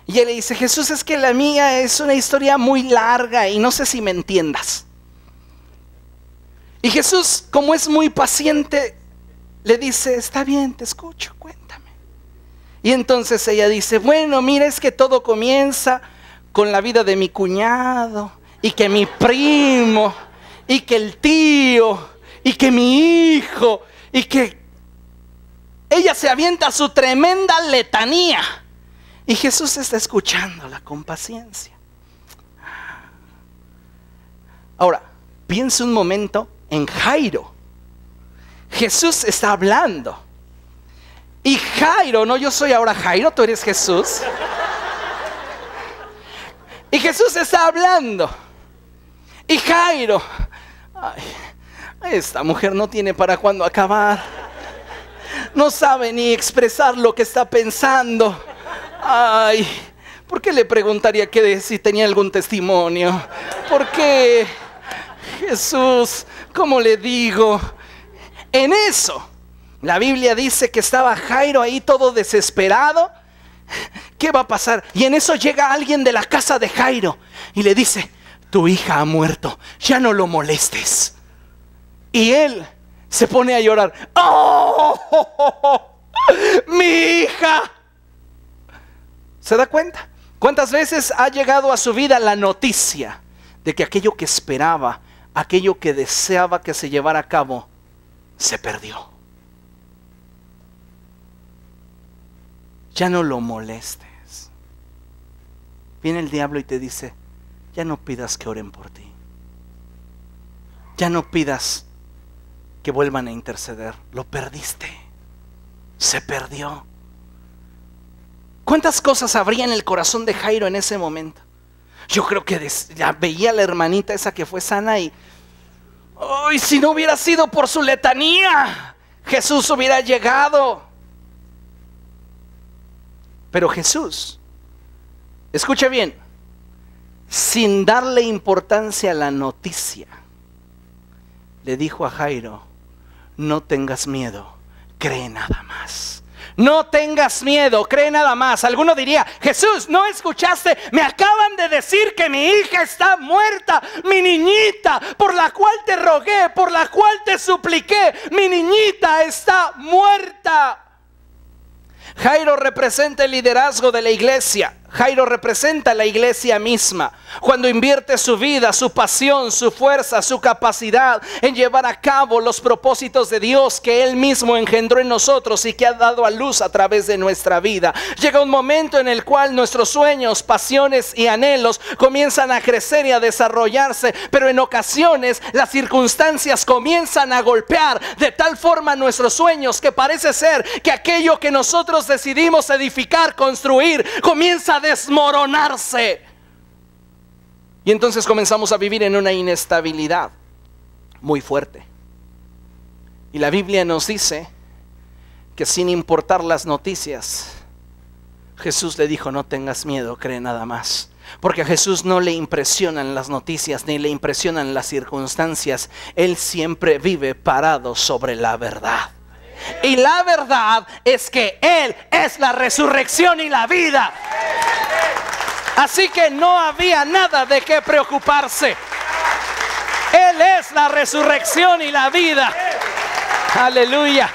Y él le dice, Jesús, es que la mía es una historia muy larga y no sé si me entiendas. Y Jesús, como es muy paciente, le dice, está bien, te escucho, cuéntame. Y entonces ella dice, bueno, mira, es que todo comienza con la vida de mi cuñado, y que mi primo, y que el tío, y que mi hijo, y que ella se avienta su tremenda letanía. Y Jesús está escuchándola con paciencia. Ahora, piensa un momento en Jairo. Jesús está hablando. Y Jairo, no, yo soy ahora Jairo, tú eres Jesús. Y Jesús está hablando. Y Jairo, ay, esta mujer no tiene para cuándo acabar. No sabe ni expresar lo que está pensando. Ay, ¿por qué le preguntaría si tenía algún testimonio? ¿Por qué? Jesús, ¿cómo le digo? En eso, la Biblia dice que estaba Jairo ahí todo desesperado. ¿Qué va a pasar? Y en eso llega alguien de la casa de Jairo y le dice: tu hija ha muerto, ya no lo molestes. Y él se pone a llorar. ¡Oh! ¡Mi hija! ¿Se da cuenta? ¿Cuántas veces ha llegado a su vida la noticia de que aquello que esperaba, aquello que deseaba que se llevara a cabo, se perdió? Ya no lo molestes. Viene el diablo y te dice: ya no pidas que oren por ti. Ya no pidas que vuelvan a interceder. Lo perdiste. Se perdió. ¿Cuántas cosas habría en el corazón de Jairo en ese momento? Yo creo que ya veía a la hermanita esa que fue sana y... ¡ay, si no hubiera sido por su letanía! Jesús hubiera llegado. Pero Jesús, escuche bien, sin darle importancia a la noticia, le dijo a Jairo: no tengas miedo, cree nada más. No tengas miedo, cree nada más. Alguno diría: Jesús, ¿no escuchaste? Me acaban de decir que mi hija está muerta, mi niñita, por la cual te rogué, por la cual te supliqué. Mi niñita está muerta. Jairo representa el liderazgo de la iglesia. Jairo representa la iglesia misma. Cuando invierte su vida, su pasión, su fuerza, su capacidad en llevar a cabo los propósitos de Dios que Él mismo engendró en nosotros y que ha dado a luz a través de nuestra vida. Llega un momento en el cual nuestros sueños, pasiones y anhelos comienzan a crecer y a desarrollarse, pero en ocasiones las circunstancias comienzan a golpear de tal forma nuestros sueños que parece ser que aquello que nosotros decidimos edificar, construir, comienza a desmoronarse. Y entonces comenzamos a vivir en una inestabilidad muy fuerte. Y la Biblia nos dice que sin importar las noticias, Jesús le dijo: no tengas miedo, cree nada más. Porque a Jesús no le impresionan las noticias ni le impresionan las circunstancias. Él siempre vive parado sobre la verdad. Y la verdad es que Él es la resurrección y la vida. Así que no había nada de qué preocuparse. Él es la resurrección y la vida. Aleluya.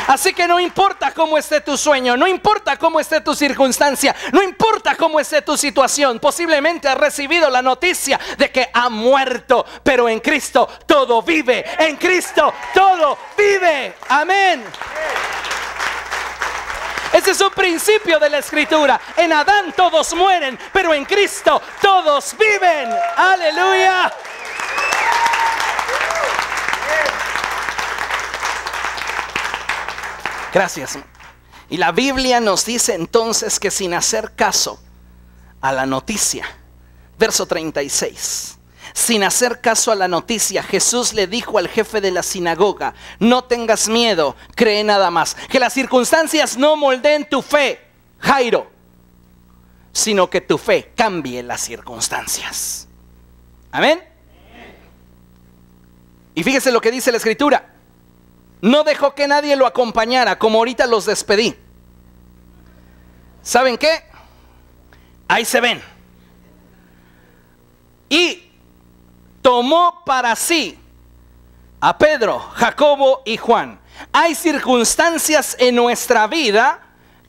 Así que no importa cómo esté tu sueño, no importa cómo esté tu circunstancia, no importa cómo esté tu situación. Posiblemente has recibido la noticia de que ha muerto, pero en Cristo todo vive. En Cristo todo vive. Amén. Ese es un principio de la Escritura. En Adán todos mueren, pero en Cristo todos viven. Aleluya. Gracias. Y la Biblia nos dice entonces que sin hacer caso a la noticia, verso 36, sin hacer caso a la noticia, Jesús le dijo al jefe de la sinagoga: no tengas miedo, cree nada más. Que las circunstancias no moldeen tu fe, Jairo, sino que tu fe cambie las circunstancias. Amén. Y fíjese lo que dice la Escritura: no dejó que nadie lo acompañara, como ahorita los despedí. ¿Saben qué? Ahí se ven. Y tomó para sí a Pedro, Jacobo y Juan. Hay circunstancias en nuestra vida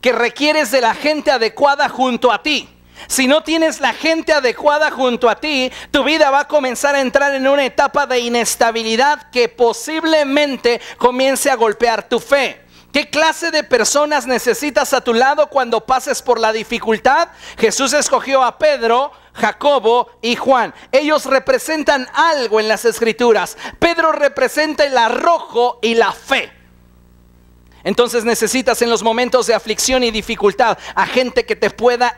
que requieres de la gente adecuada junto a ti. Si no tienes la gente adecuada junto a ti, tu vida va a comenzar a entrar en una etapa de inestabilidad que posiblemente comience a golpear tu fe. ¿Qué clase de personas necesitas a tu lado cuando pases por la dificultad? Jesús escogió a Pedro, Jacobo y Juan. Ellos representan algo en las Escrituras. Pedro representa el arrojo y la fe. Entonces necesitas en los momentos de aflicción y dificultad a gente que te pueda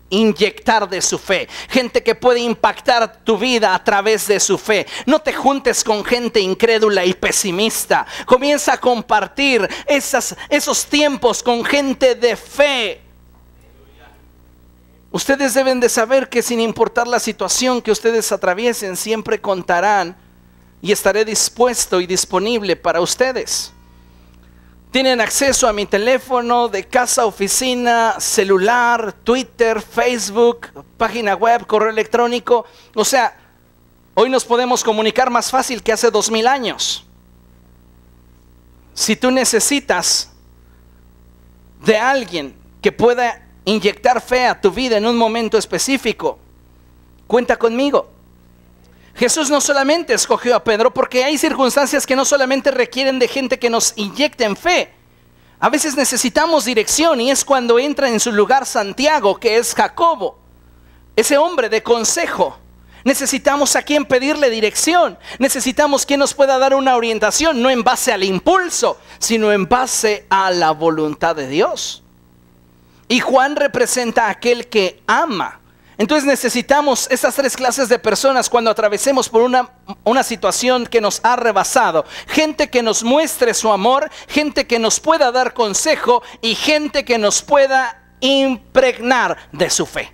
inyectar de su fe, gente que puede impactar tu vida a través de su fe. No te juntes con gente incrédula y pesimista. Comienza a compartir esos tiempos con gente de fe. Ustedes deben de saber que sin importar la situación que ustedes atraviesen, siempre contarán y estaré dispuesto y disponible para ustedes. Tienen acceso a mi teléfono de casa, oficina, celular, Twitter, Facebook, página web, correo electrónico. O sea, hoy nos podemos comunicar más fácil que hace 2000 años. Si tú necesitas de alguien que pueda inyectar fe a tu vida en un momento específico, cuenta conmigo. Jesús no solamente escogió a Pedro, porque hay circunstancias que no solamente requieren de gente que nos inyecte en fe. A veces necesitamos dirección, y es cuando entra en su lugar Santiago, que es Jacobo, ese hombre de consejo. Necesitamos a quien pedirle dirección. Necesitamos quien nos pueda dar una orientación, no en base al impulso, sino en base a la voluntad de Dios. Y Juan representa a aquel que ama. Entonces necesitamos esas tres clases de personas cuando atravesemos por una situación que nos ha rebasado. Gente que nos muestre su amor, gente que nos pueda dar consejo y gente que nos pueda impregnar de su fe.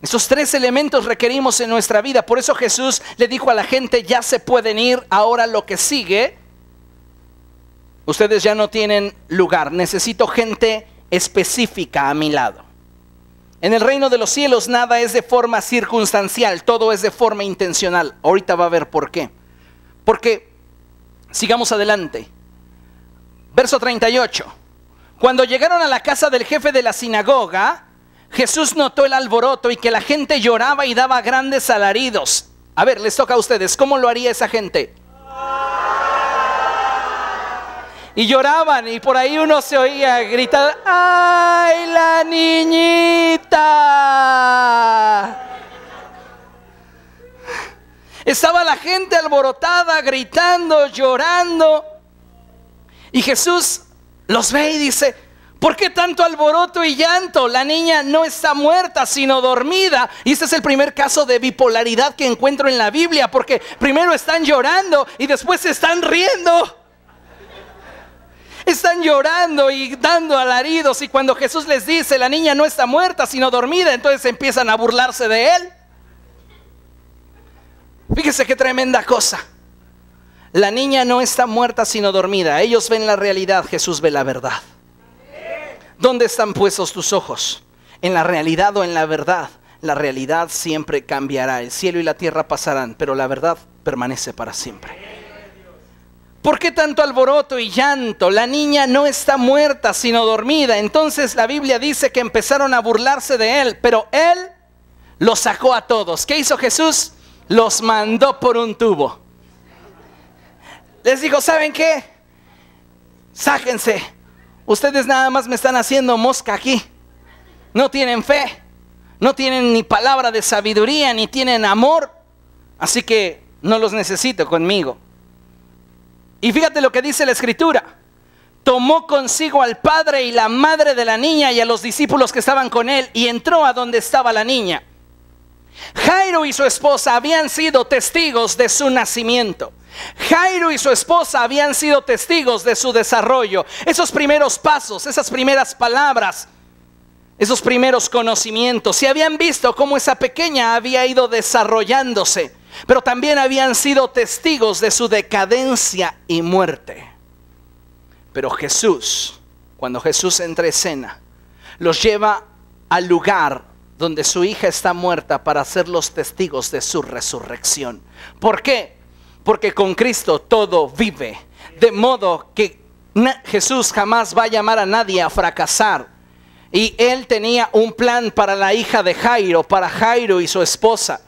Esos tres elementos requerimos en nuestra vida. Por eso Jesús le dijo a la gente: ya se pueden ir, ahora lo que sigue, ustedes ya no tienen lugar. Necesito gente específica a mi lado. En el reino de los cielos nada es de forma circunstancial, todo es de forma intencional. Ahorita va a ver por qué. Porque, sigamos adelante. Verso 38. Cuando llegaron a la casa del jefe de la sinagoga, Jesús notó el alboroto y que la gente lloraba y daba grandes alaridos. A ver, les toca a ustedes. ¿Cómo lo haría esa gente? Y lloraban, y por ahí uno se oía gritar: ¡ay, la niñita! Estaba la gente alborotada, gritando, llorando. Y Jesús los ve y dice: ¿por qué tanto alboroto y llanto? La niña no está muerta, sino dormida. Y este es el primer caso de bipolaridad que encuentro en la Biblia, porque primero están llorando y después se están riendo. Están llorando y dando alaridos, y cuando Jesús les dice: la niña no está muerta sino dormida, entonces empiezan a burlarse de él. Fíjese qué tremenda cosa. La niña no está muerta sino dormida. Ellos ven la realidad, Jesús ve la verdad. ¿Dónde están puestos tus ojos? ¿En la realidad o en la verdad? La realidad siempre cambiará. El cielo y la tierra pasarán, pero la verdad permanece para siempre. ¿Por qué tanto alboroto y llanto? La niña no está muerta sino dormida. Entonces la Biblia dice que empezaron a burlarse de él, pero él los sacó a todos. ¿Qué hizo Jesús? Los mandó por un tubo. Les dijo: ¿saben qué? Sáquense. Ustedes nada más me están haciendo mosca aquí. No tienen fe, no tienen ni palabra de sabiduría, ni tienen amor. Así que no los necesito conmigo. Y fíjate lo que dice la Escritura: tomó consigo al padre y la madre de la niña y a los discípulos que estaban con él, y entró a donde estaba la niña. Jairo y su esposa habían sido testigos de su nacimiento. Jairo y su esposa habían sido testigos de su desarrollo. Esos primeros pasos, esas primeras palabras, esos primeros conocimientos, se habían visto cómo esa pequeña había ido desarrollándose. Pero también habían sido testigos de su decadencia y muerte. Pero Jesús, cuando Jesús entra en escena, los lleva al lugar donde su hija está muerta para ser los testigos de su resurrección. ¿Por qué? Porque con Cristo todo vive. De modo que Jesús jamás va a llamar a nadie a fracasar. Y él tenía un plan para la hija de Jairo, para Jairo y su esposa.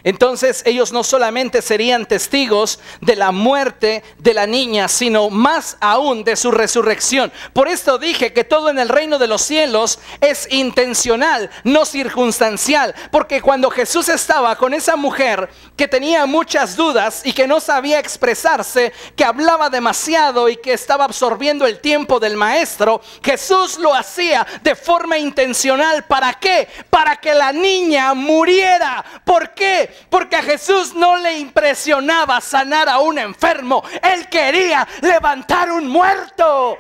entonces ellos no solamente serían testigos de la muerte de la niña, sino más aún de su resurrección. Por esto dije que todo en el reino de los cielos es intencional, no circunstancial. Porque cuando Jesús estaba con esa mujer que tenía muchas dudas y que no sabía expresarse, que hablaba demasiado y que estaba absorbiendo el tiempo del maestro, Jesús lo hacía de forma intencional. ¿Para qué? Para que la niña muriera. ¿Por qué? Porque a Jesús no le impresionaba sanar a un enfermo. Él quería levantar un muerto.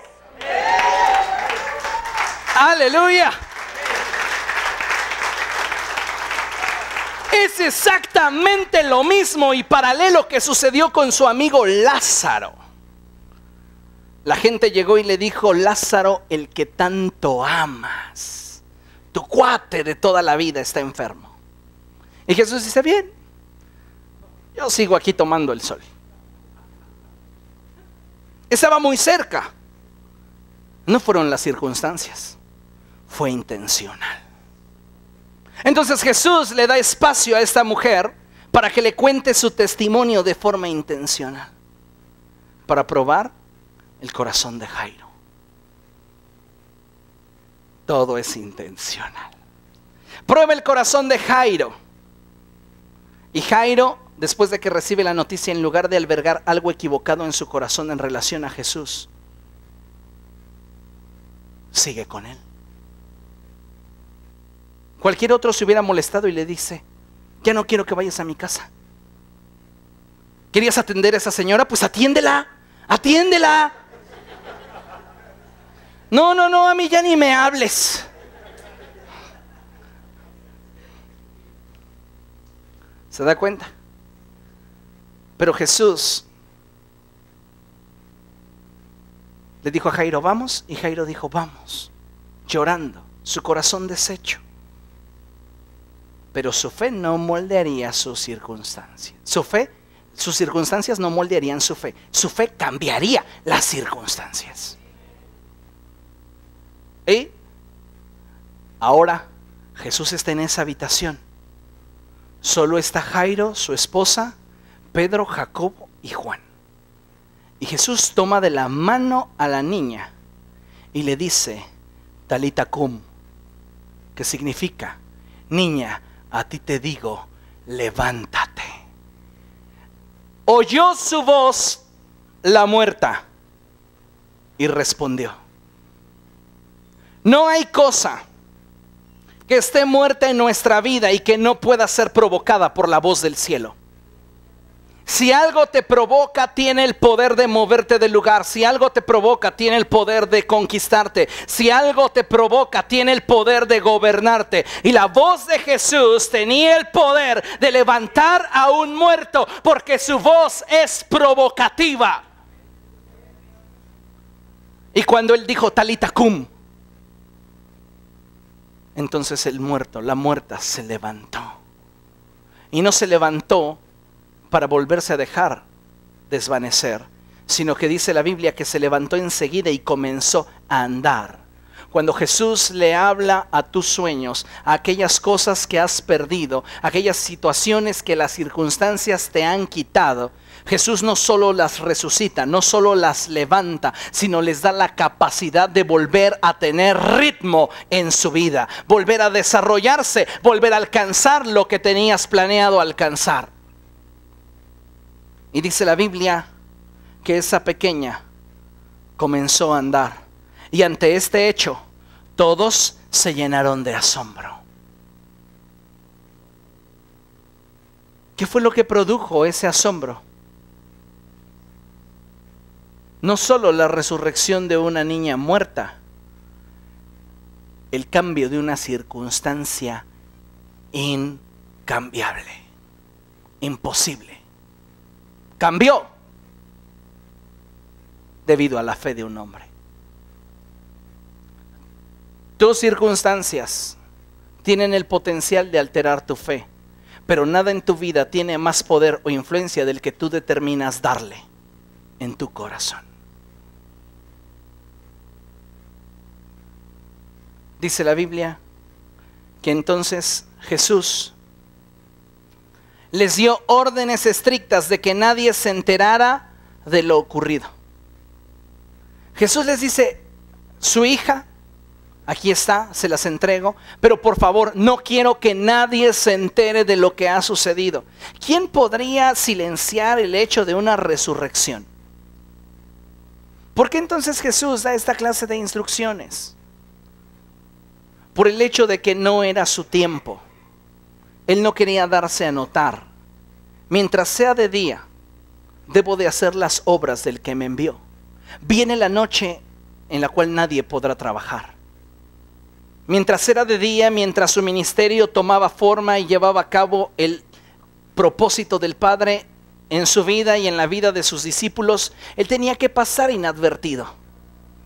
Aleluya. Es exactamente lo mismo y paralelo que sucedió con su amigo Lázaro. La gente llegó y le dijo: Lázaro, el que tanto amas, tu cuate de toda la vida, está enfermo. Y Jesús dice: bien, yo sigo aquí tomando el sol. Estaba muy cerca. No fueron las circunstancias, fue intencional. Entonces Jesús le da espacio a esta mujer para que le cuente su testimonio de forma intencional, para probar el corazón de Jairo. Todo es intencional. Prueba el corazón de Jairo. Y Jairo, después de que recibe la noticia, en lugar de albergar algo equivocado en su corazón en relación a Jesús, sigue con él. Cualquier otro se hubiera molestado y le dice: ya no quiero que vayas a mi casa. ¿Querías atender a esa señora? Pues atiéndela, atiéndela. No, a mí ya ni me hables. ¿Se da cuenta? Pero Jesús le dijo a Jairo: vamos. Y Jairo dijo: vamos, llorando, su corazón deshecho. Pero su fe no moldearía sus circunstancias. Sus circunstancias no moldearían su fe. Su fe cambiaría las circunstancias. Y ahora Jesús está en esa habitación. Solo está Jairo, su esposa, Pedro, Jacobo y Juan. Y Jesús toma de la mano a la niña y le dice: Talita cum, que significa: niña, a ti te digo, levántate. Oyó su voz la muerta y respondió. No hay cosa que esté muerta en nuestra vida y que no pueda ser provocada por la voz del cielo. Si algo te provoca, tiene el poder de moverte del lugar. Si algo te provoca, tiene el poder de conquistarte. Si algo te provoca, tiene el poder de gobernarte. Y la voz de Jesús tenía el poder de levantar a un muerto, porque su voz es provocativa. Y cuando él dijo Talita cum, entonces el muerto, la muerta, se levantó. Y no se levantó para volverse a dejar desvanecer, sino que dice la Biblia que se levantó enseguida y comenzó a andar. Cuando Jesús le habla a tus sueños, a aquellas cosas que has perdido, aquellas situaciones que las circunstancias te han quitado, Jesús no solo las resucita, no solo las levanta, sino les da la capacidad de volver a tener ritmo en su vida, volver a desarrollarse, volver a alcanzar lo que tenías planeado alcanzar. Y dice la Biblia que esa pequeña comenzó a andar. Y ante este hecho, todos se llenaron de asombro. ¿Qué fue lo que produjo ese asombro? No solo la resurrección de una niña muerta, el cambio de una circunstancia incambiable, imposible. Cambió debido a la fe de un hombre. Tus circunstancias tienen el potencial de alterar tu fe, pero nada en tu vida tiene más poder o influencia del que tú determinas darle en tu corazón. Dice la Biblia que entonces Jesús les dio órdenes estrictas de que nadie se enterara de lo ocurrido. Jesús les dice, su hija, aquí está, se las entrego, pero por favor, no quiero que nadie se entere de lo que ha sucedido. ¿Quién podría silenciar el hecho de una resurrección? ¿Por qué entonces Jesús da esta clase de instrucciones? Por el hecho de que no era su tiempo. Él no quería darse a notar. Mientras sea de día, debo de hacer las obras del que me envió. Viene la noche en la cual nadie podrá trabajar. Mientras era de día, mientras su ministerio tomaba forma y llevaba a cabo el propósito del Padre en su vida y en la vida de sus discípulos, Él tenía que pasar inadvertido.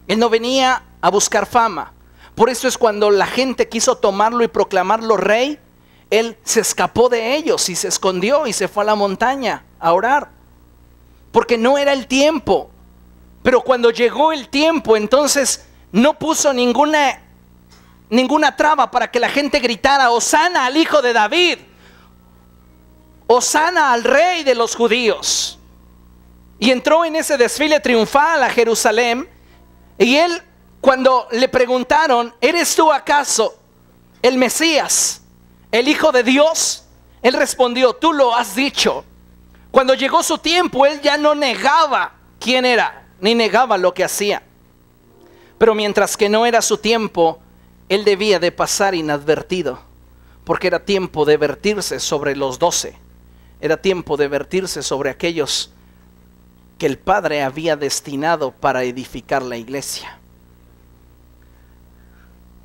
Él no venía a buscar fama. Por eso es cuando la gente quiso tomarlo y proclamarlo rey, Él se escapó de ellos y se escondió y se fue a la montaña a orar. Porque no era el tiempo. Pero cuando llegó el tiempo, entonces no puso ninguna traba para que la gente gritara, Hosana al hijo de David, Hosana al rey de los judíos. Y entró en ese desfile triunfal a Jerusalén. Y él, cuando le preguntaron, ¿eres tú acaso el Mesías, el Hijo de Dios? Él respondió, tú lo has dicho. Cuando llegó su tiempo, él ya no negaba quién era, ni negaba lo que hacía. Pero mientras que no era su tiempo, él debía de pasar inadvertido, porque era tiempo de vertirse sobre los 12. Era tiempo de vertirse sobre aquellos que el Padre había destinado para edificar la iglesia.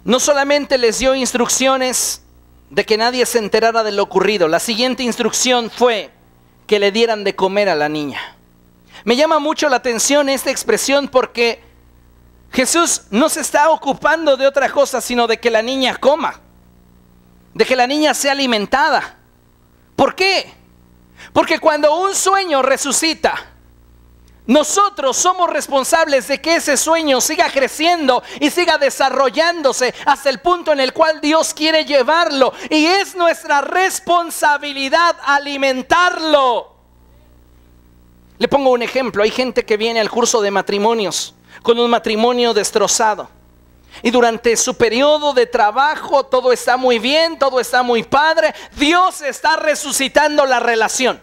No solamente les dio instrucciones de que nadie se enterara de lo ocurrido. La siguiente instrucción fue que le dieran de comer a la niña. Me llama mucho la atención esta expresión porque Jesús no se está ocupando de otra cosa sino de que la niña coma, de que la niña sea alimentada. ¿Por qué? Porque cuando un sueño resucita, nosotros somos responsables de que ese sueño siga creciendo y siga desarrollándose hasta el punto en el cual Dios quiere llevarlo. Y es nuestra responsabilidad alimentarlo. Le pongo un ejemplo. Hay gente que viene al curso de matrimonios con un matrimonio destrozado. Y durante su periodo de trabajo todo está muy bien, todo está muy padre. Dios está resucitando la relación.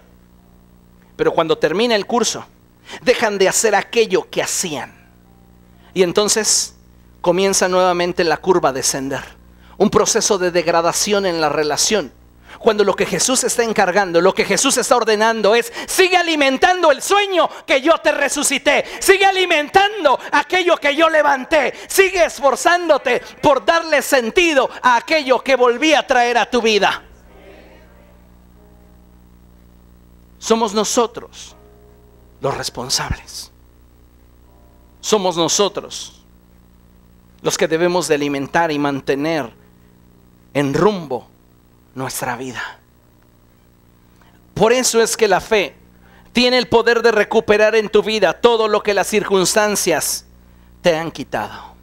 Pero cuando termina el curso, dejan de hacer aquello que hacían. Y entonces comienza nuevamente la curva a descender. Un proceso de degradación en la relación. Cuando lo que Jesús está encargando, lo que Jesús está ordenando es: sigue alimentando el sueño que yo te resucité. Sigue alimentando aquello que yo levanté. Sigue esforzándote por darle sentido a aquello que volví a traer a tu vida. Somos nosotros los responsables. Somos nosotros los que debemos de alimentar y mantener en rumbo nuestra vida. Por eso es que la fe tiene el poder de recuperar en tu vida todo lo que las circunstancias te han quitado.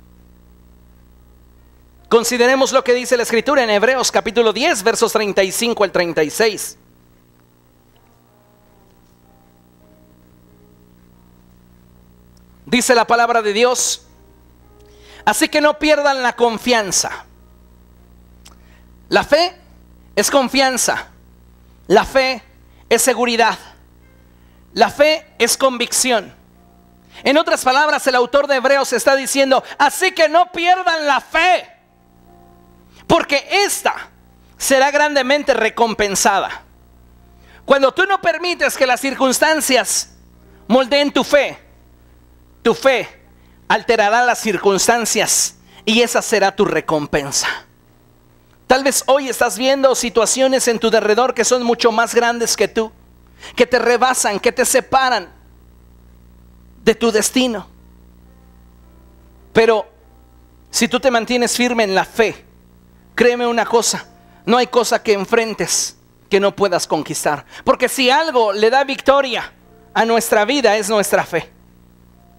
Consideremos lo que dice la Escritura en Hebreos capítulo 10, versos 35 al 36. Dice la palabra de Dios: así que no pierdan la confianza. La fe es confianza. La fe es seguridad. La fe es convicción. En otras palabras, el autor de Hebreos está diciendo: así que no pierdan la fe, porque esta será grandemente recompensada. Cuando tú no permites que las circunstancias moldeen tu fe alterará las circunstancias y esa será tu recompensa. Tal vez hoy estás viendo situaciones en tu derredor que son mucho más grandes que tú, que te rebasan, que te separan de tu destino. Pero si tú te mantienes firme en la fe, créeme una cosa: no hay cosa que enfrentes que no puedas conquistar. Porque si algo le da victoria a nuestra vida es nuestra fe.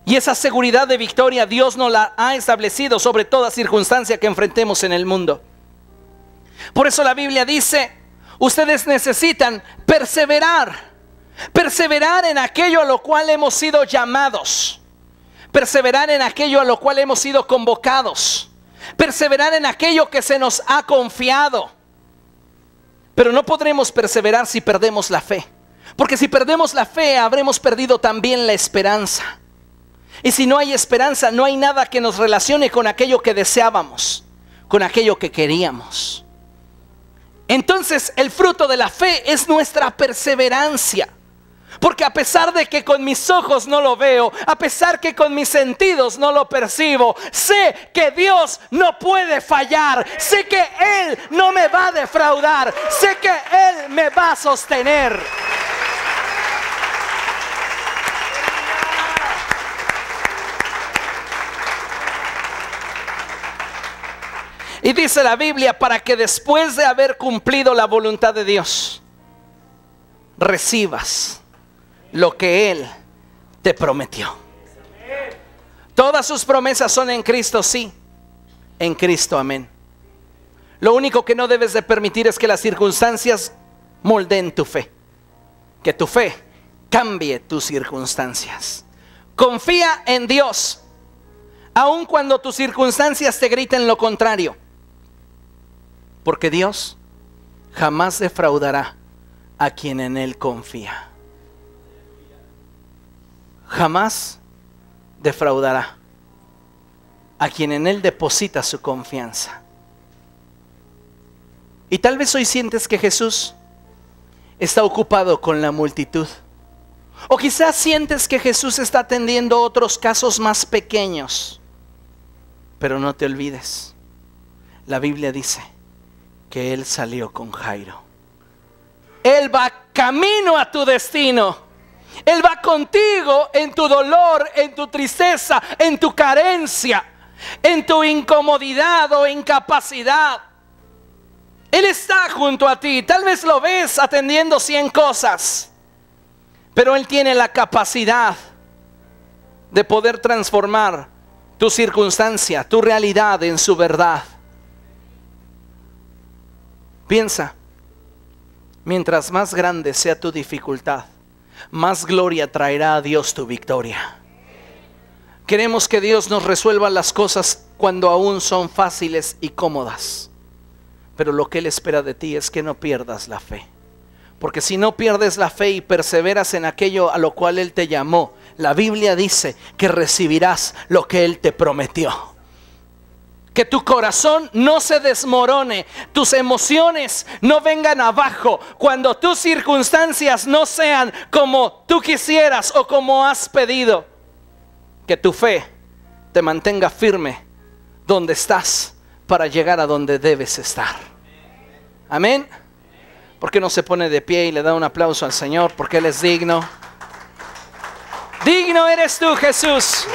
Y esa seguridad de victoria Dios nos la ha establecido sobre toda circunstancia que enfrentemos en el mundo. Por eso la Biblia dice: Ustedes necesitan perseverar. Perseverar en aquello a lo cual hemos sido llamados. Perseverar en aquello a lo cual hemos sido convocados. Perseverar en aquello que se nos ha confiado. Pero no podremos perseverar si perdemos la fe. Porque si perdemos la fe, habremos perdido también la esperanza. Y si no hay esperanza, no hay nada que nos relacione con aquello que deseábamos, con aquello que queríamos. Entonces, el fruto de la fe es nuestra perseverancia. Porque a pesar de que con mis ojos no lo veo, a pesar que con mis sentidos no lo percibo, sé que Dios no puede fallar, sé que Él no me va a defraudar, sé que Él me va a sostener. Y dice la Biblia, para que después de haber cumplido la voluntad de Dios, recibas lo que Él te prometió. Todas sus promesas son en Cristo, sí. En Cristo, amén. Lo único que no debes de permitir es que las circunstancias moldeen tu fe. Que tu fe cambie tus circunstancias. Confía en Dios, aun cuando tus circunstancias te griten lo contrario. Porque Dios jamás defraudará a quien en Él confía. Jamás defraudará a quien en Él deposita su confianza. Y tal vez hoy sientes que Jesús está ocupado con la multitud. O quizás sientes que Jesús está atendiendo otros casos más pequeños. Pero no te olvides, la Biblia dice que Él salió con Jairo. Él va camino a tu destino. Él va contigo en tu dolor, en tu tristeza, en tu carencia, en tu incomodidad o incapacidad. Él está junto a ti. Tal vez lo ves atendiendo 100 cosas, pero Él tiene la capacidad de poder transformar tu circunstancia, tu realidad en su verdad. Piensa, mientras más grande sea tu dificultad, más gloria traerá a Dios tu victoria. Queremos que Dios nos resuelva las cosas cuando aún son fáciles y cómodas. Pero lo que Él espera de ti es que no pierdas la fe. Porque si no pierdes la fe y perseveras en aquello a lo cual Él te llamó, la Biblia dice que recibirás lo que Él te prometió. Que tu corazón no se desmorone, tus emociones no vengan abajo cuando tus circunstancias no sean como tú quisieras o como has pedido. Que tu fe te mantenga firme donde estás para llegar a donde debes estar. Amén. ¿Por qué no se pone de pie y le da un aplauso al Señor? Porque Él es digno. Digno eres tú, Jesús.